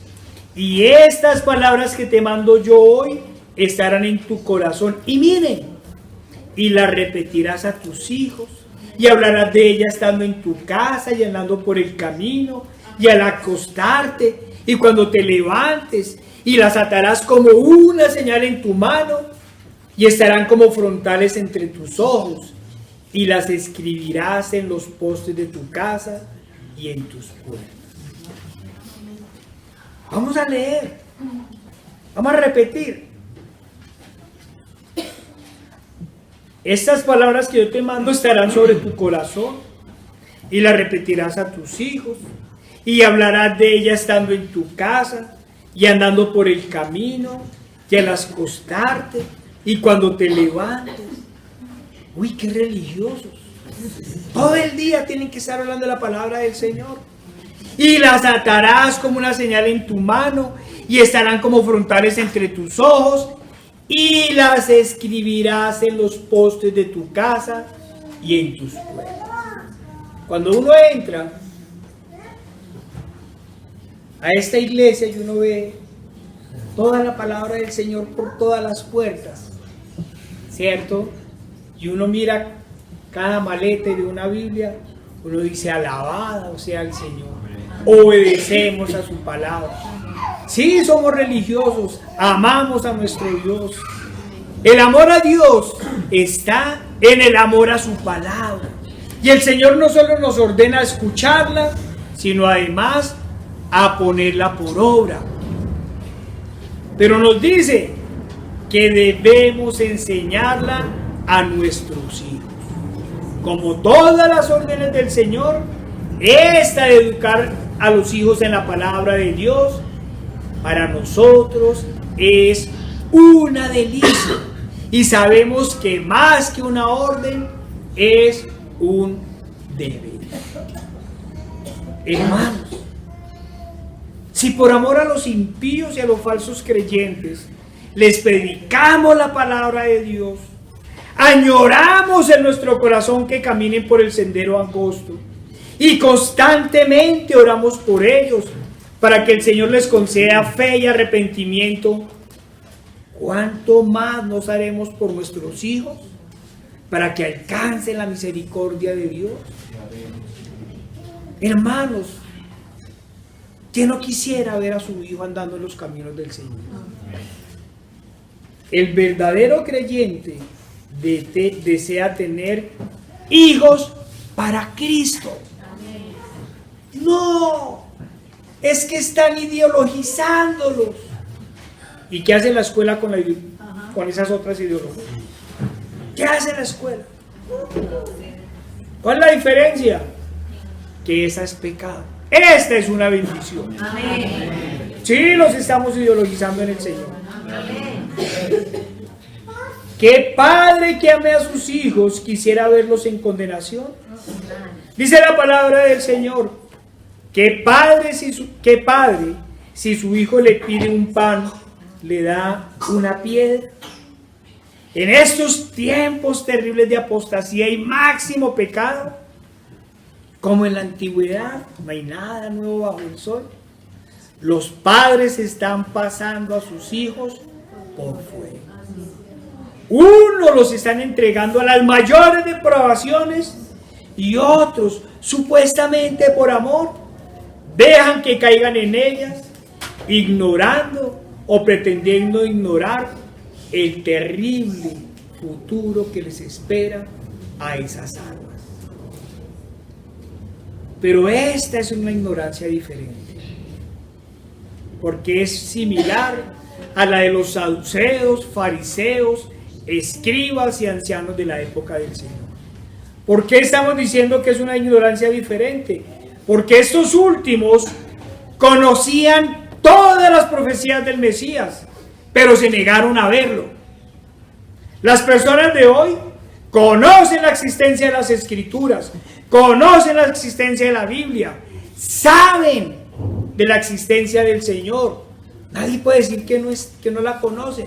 Y estas palabras que te mando yo hoy estarán en tu corazón. Y miren, y las repetirás a tus hijos y hablarás de ellas estando en tu casa y andando por el camino y al acostarte y cuando te levantes, y las atarás como una señal en tu mano y estarán como frontales entre tus ojos, y las escribirás en los postes de tu casa y en tus puertas. Vamos a leer, vamos a repetir. Estas palabras que yo te mando estarán sobre tu corazón y las repetirás a tus hijos y hablarás de ellas estando en tu casa y andando por el camino y al acostarte y cuando te levantes. Uy, qué religiosos. Todo el día tienen que estar hablando de la palabra del Señor. Y las atarás como una señal en tu mano y estarán como frontales entre tus ojos y las escribirás en los postes de tu casa y en tus puertas. Cuando uno entra a esta iglesia y uno ve toda la palabra del Señor por todas las puertas, ¿cierto? Y uno mira cada malete de una Biblia, uno dice: alabado sea el Señor, obedecemos a su palabra. Sí, somos religiosos, amamos a nuestro Dios. El amor a Dios está en el amor a su palabra. Y el Señor no solo nos ordena a escucharla, sino además a ponerla por obra. Pero nos dice que debemos enseñarla a nuestros hijos. Como todas las órdenes del Señor, esta de educar a los hijos en la palabra de Dios, para nosotros es una delicia. Y sabemos que más que una orden, es un deber. Hermanos, si por amor a los impíos y a los falsos creyentes les predicamos la palabra de Dios, añoramos en nuestro corazón que caminen por el sendero angosto y constantemente oramos por ellos para que el Señor les conceda fe y arrepentimiento, ¿cuánto más nos haremos por nuestros hijos para que alcancen la misericordia de Dios? Hermanos, ¿quién no quisiera ver a su hijo andando en los caminos del Señor? El verdadero creyente desea tener hijos para Cristo. No, es que están ideologizándolos. ¿Y qué hace la escuela con esas otras ideologías? ¿Qué hace la escuela? ¿Cuál es la diferencia? Que esa es pecado. Esta es una bendición. Amén. Sí, los estamos ideologizando en el Señor. Amén. ¿Qué padre que ame a sus hijos quisiera verlos en condenación? Dice la palabra del Señor: ¿qué padre si su hijo le pide un pan, le da una piedra? En estos tiempos terribles de apostasía y máximo pecado, como en la antigüedad, no hay nada nuevo bajo el sol. Los padres están pasando a sus hijos por fuego. Unos los están entregando a las mayores depravaciones y otros, supuestamente por amor, dejan que caigan en ellas, ignorando o pretendiendo ignorar el terrible futuro que les espera a esas almas. Pero esta es una ignorancia diferente, porque es similar a la de los saduceos, fariseos, escribas y ancianos de la época del Señor. ¿Por qué estamos diciendo que es una ignorancia diferente? Porque estos últimos conocían todas las profecías del Mesías, pero se negaron a verlo. Las personas de hoy conocen la existencia de las Escrituras, conocen la existencia de la Biblia, saben de la existencia del Señor, Nadie puede decir que no la conocen.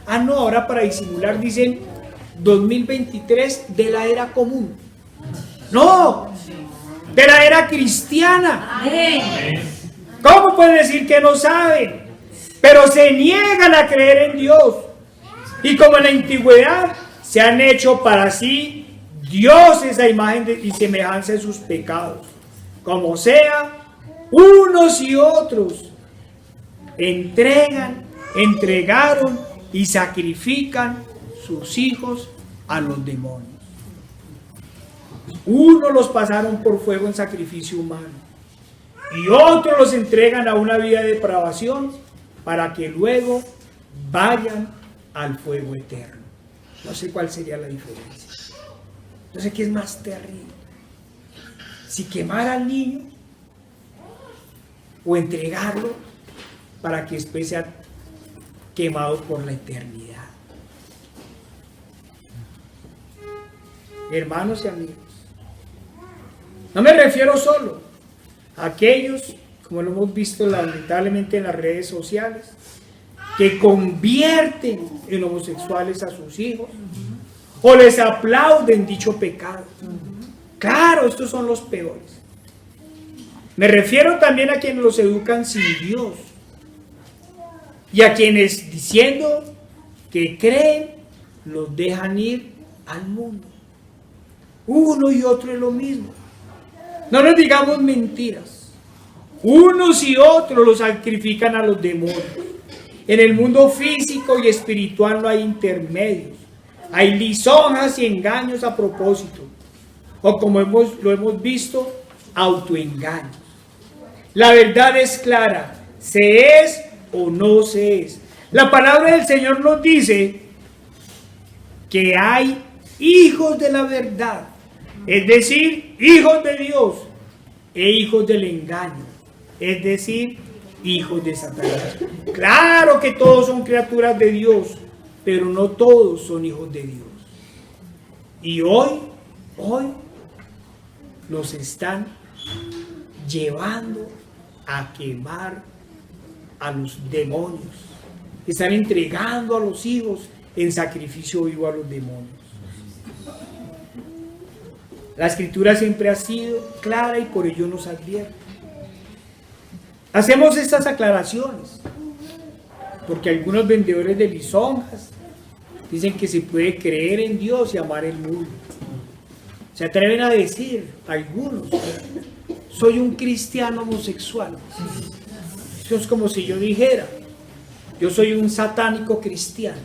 Ah, no, ahora para disimular dicen 2023 de la era común. No, de la era cristiana. ¿Cómo pueden decir que no saben? Pero se niegan a creer en Dios. Y como en la antigüedad se han hecho para sí dioses a imagen y semejanza de sus pecados. Como sea, unos y otros entregaron y sacrifican sus hijos a los demonios. Unos los pasaron por fuego en sacrificio humano y otros los entregan a una vida de depravación para que luego vayan al fuego eterno. No sé cuál sería la diferencia. No sé qué es más terrible. Si quemar al niño o entregarlo para que después sea quemado por la eternidad. Hermanos y amigos, no me refiero solo a aquellos, como lo hemos visto lamentablemente en las redes sociales, que convierten en homosexuales a sus hijos o les aplauden dicho pecado. Claro, estos son los peores. Me refiero también a quienes los educan sin Dios y a quienes, diciendo que creen, los dejan ir al mundo. Uno y otro es lo mismo. No nos digamos mentiras. Unos y otros los sacrifican a los demonios. En el mundo físico y espiritual no hay intermedios. Hay lisonjas y engaños a propósito. O como lo hemos visto, autoengaños. La verdad es clara. Se es o no se es. La palabra del Señor nos dice que hay hijos de la verdad. Es decir, hijos de Dios e hijos del engaño. Es decir, hijos de Satanás. Claro que todos son criaturas de Dios, pero no todos son hijos de Dios. Y hoy los están llevando a quemar a los demonios. Están entregando a los hijos en sacrificio vivo a los demonios. La escritura siempre ha sido clara y por ello nos advierte. Hacemos estas aclaraciones porque algunos vendedores de lisonjas dicen que se puede creer en Dios y amar el mundo. Se atreven a decir algunos: soy un cristiano homosexual. Eso es como si yo dijera: yo soy un satánico cristiano.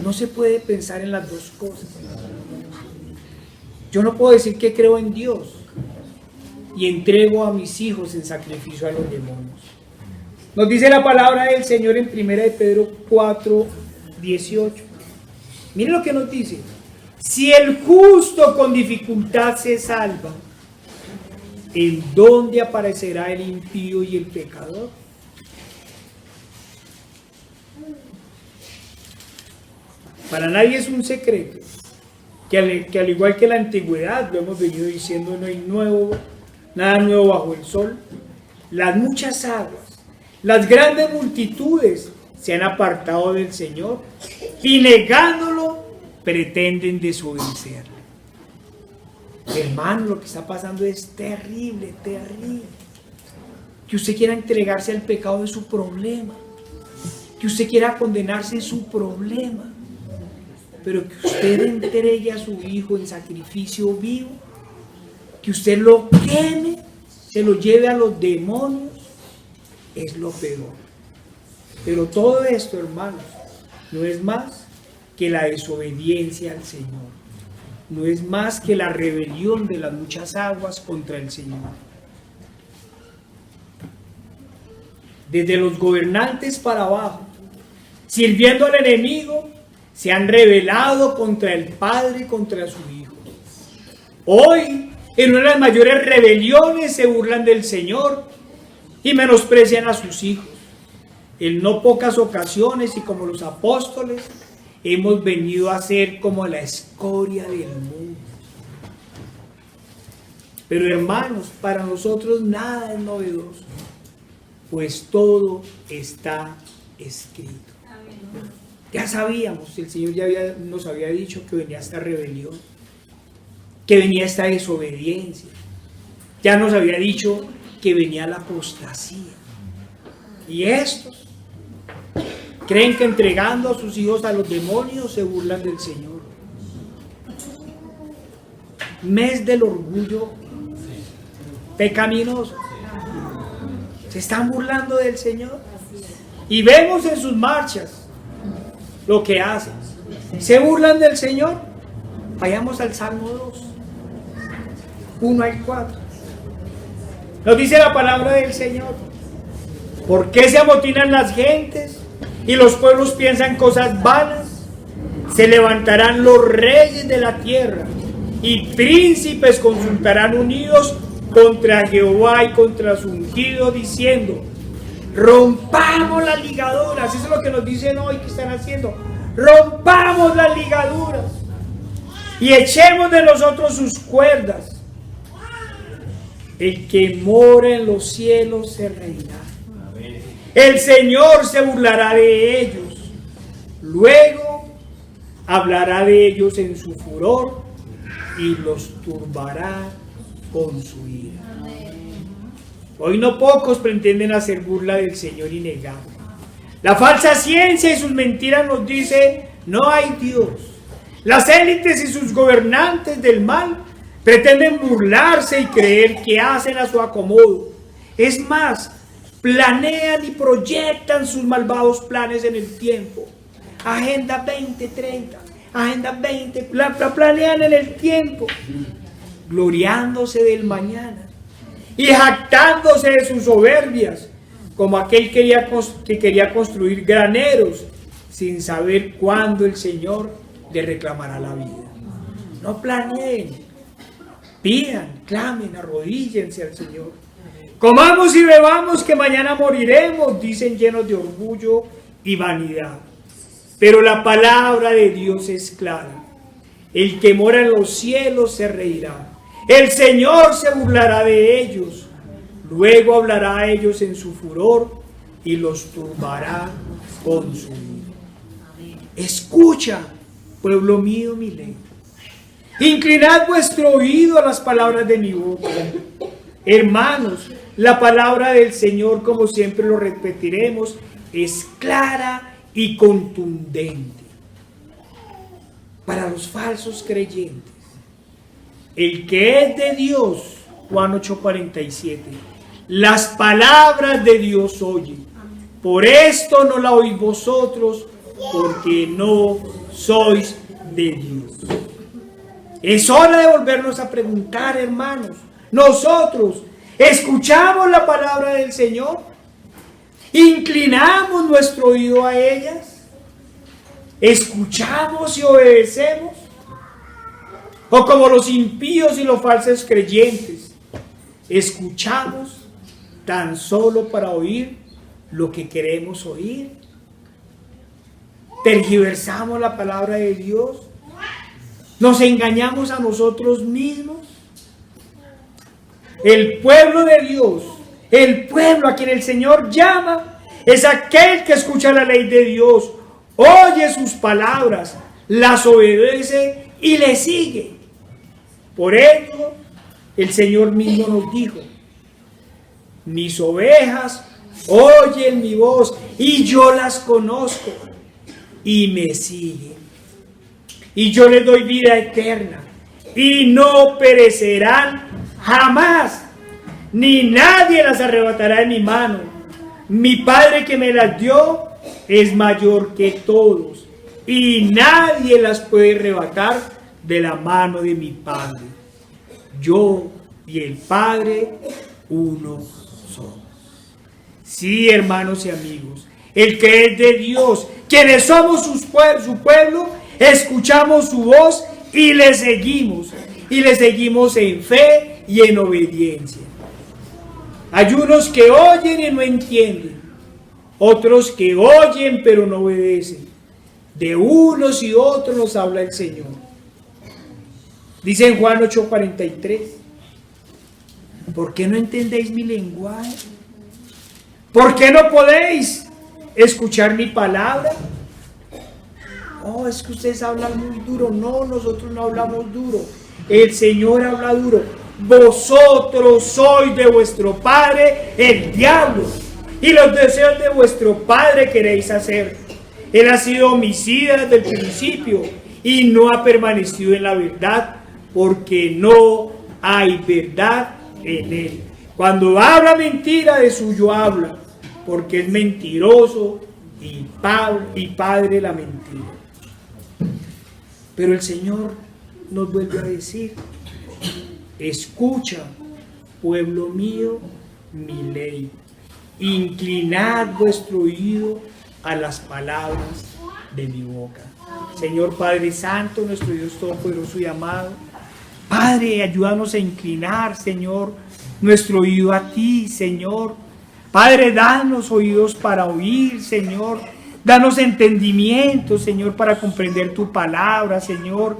No se puede pensar en las dos cosas. Yo no puedo decir que creo en Dios y entrego a mis hijos en sacrificio a los demonios. Nos dice la palabra del Señor en 1 de Pedro 4:18. Miren lo que nos dice: si el justo con dificultad se salva, ¿en dónde aparecerá el impío y el pecador? Para nadie es un secreto que al igual que la antigüedad, lo hemos venido diciendo, no hay nada nuevo bajo el sol. Las muchas aguas, las grandes multitudes se han apartado del Señor y negándolo pretenden desobedecerle. Hermano, lo que está pasando es terrible, terrible. Que usted quiera entregarse al pecado de su problema, que usted quiera condenarse en su problema, pero que usted entregue a su hijo en sacrificio vivo, que usted lo queme, se lo lleve a los demonios, es lo peor. Pero todo esto, hermanos, no es más que la desobediencia al Señor, no es más que la rebelión de las muchas aguas contra el Señor. Desde los gobernantes para abajo, sirviendo al enemigo, se han rebelado contra el Padre y contra su Hijo. Hoy, en una de las mayores rebeliones, se burlan del Señor y menosprecian a sus hijos. En no pocas ocasiones, y como los apóstoles, hemos venido a ser como la escoria del mundo. Pero hermanos, para nosotros nada es novedoso. pues todo está escrito. Ya sabíamos, el Señor nos había dicho que venía esta rebelión, que venía esta desobediencia. Ya nos había dicho que venía la apostasía. Y estos creen que entregando a sus hijos a los demonios se burlan del Señor. Mes del orgullo pecaminoso. Se están burlando del Señor. Y vemos en sus marchas lo que hacen. Se burlan del Señor. Vayamos al Salmo 2, 1 al 4. Nos dice la palabra del Señor: ¿por qué se amotinan las gentes y los pueblos piensan cosas vanas? Se levantarán los reyes de la tierra y príncipes consultarán unidos contra Jehová y contra su ungido, diciendo: rompamos las ligaduras. Eso es lo que nos dicen hoy que están haciendo. Rompamos las ligaduras y echemos de nosotros sus cuerdas. El que mora en los cielos se reirá. El Señor se burlará de ellos. Luego hablará de ellos en su furor y los turbará con su ira. Hoy no pocos pretenden hacer burla del Señor y negarlo. La falsa ciencia y sus mentiras nos dice: no hay Dios. Las élites y sus gobernantes del mal pretenden burlarse y creer que hacen a su acomodo. Es más, planean y proyectan sus malvados planes en el tiempo. Agenda 2030, Agenda 20, planean en el tiempo, gloriándose del mañana y jactándose de sus soberbias, como aquel que quería construir graneros sin saber cuándo el Señor le reclamará la vida. No planeen, pidan, clamen, arrodíllense al Señor. Comamos y bebamos que mañana moriremos, dicen llenos de orgullo y vanidad. Pero la palabra de Dios es clara: el que mora en los cielos se reirá. El Señor se burlará de ellos. Luego hablará a ellos en su furor y los turbará con su ira. Escucha, pueblo mío, mi ley. Inclinad vuestro oído a las palabras de mi boca. Hermanos, la palabra del Señor, como siempre lo repetiremos, es clara y contundente. Para los falsos creyentes, el que es de Dios, Juan 8:47, las palabras de Dios oye. Por esto no la oís vosotros, porque no sois de Dios. Es hora de volvernos a preguntar, hermanos. Nosotros escuchamos la palabra del Señor, inclinamos nuestro oído a ellas, escuchamos y obedecemos, o como los impíos y los falsos creyentes, escuchamos tan solo para oír lo que queremos oír, tergiversamos la palabra de Dios, nos engañamos a nosotros mismos. El pueblo de Dios, el pueblo a quien el Señor llama, es aquel que escucha la ley de Dios, oye sus palabras, las obedece y le sigue. Por ello, el Señor mismo nos dijo: mis ovejas oyen mi voz y yo las conozco y me siguen. Y yo les doy vida eterna y no perecerán jamás, ni nadie las arrebatará de mi mano. Mi Padre que me las dio es mayor que todos y nadie las puede arrebatar de la mano de mi Padre. Yo y el Padre uno somos. Sí, hermanos y amigos, el que es de Dios, quienes somos su pueblo, escuchamos su voz y le seguimos en fe y en obediencia. Hay unos que oyen y no entienden, otros que oyen pero no obedecen. De unos y otros nos habla el Señor. Dice en Juan 8:43: ¿por qué no entendéis mi lenguaje? ¿Por qué no podéis escuchar mi palabra? Oh, es que ustedes hablan muy duro. No, nosotros no hablamos duro. El Señor habla duro. Vosotros sois de vuestro padre el diablo, y los deseos de vuestro padre queréis hacer. Él ha sido homicida desde el principio y no ha permanecido en la verdad, porque no hay verdad en él. Cuando habla mentira, de suyo habla, porque es mentiroso y padre de la mentira. Pero el Señor nos vuelve a decir: escucha, pueblo mío, mi ley. Inclinad vuestro oído a las palabras de mi boca. Señor Padre Santo, nuestro Dios Todopoderoso y amado, Padre, ayúdanos a inclinar, Señor, nuestro oído a ti, Señor. Padre, danos oídos para oír, Señor. Danos entendimiento, Señor, para comprender tu palabra, Señor.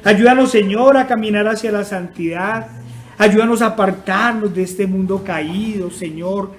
Ayúdanos, Señor, a caminar hacia la santidad. Ayúdanos a apartarnos de este mundo caído, Señor.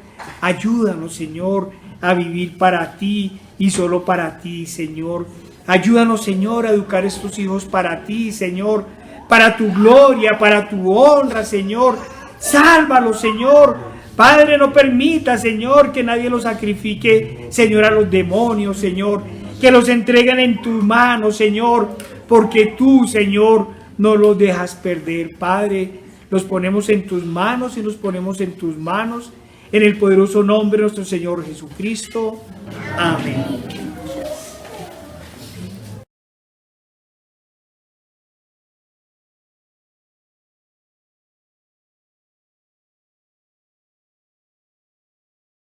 Ayúdanos, Señor, a vivir para ti y solo para ti, Señor. Ayúdanos, Señor, a educar a estos hijos para ti, Señor, para tu gloria, para tu honra, Señor. Sálvalos, Señor. Padre, no permita, Señor, que nadie los sacrifique, Señor, a los demonios, Señor. Que los entreguen en tus manos, Señor, porque tú, Señor, no los dejas perder. Padre, los ponemos en tus manos y los ponemos en tus manos, en el poderoso nombre de nuestro Señor Jesucristo. Amén.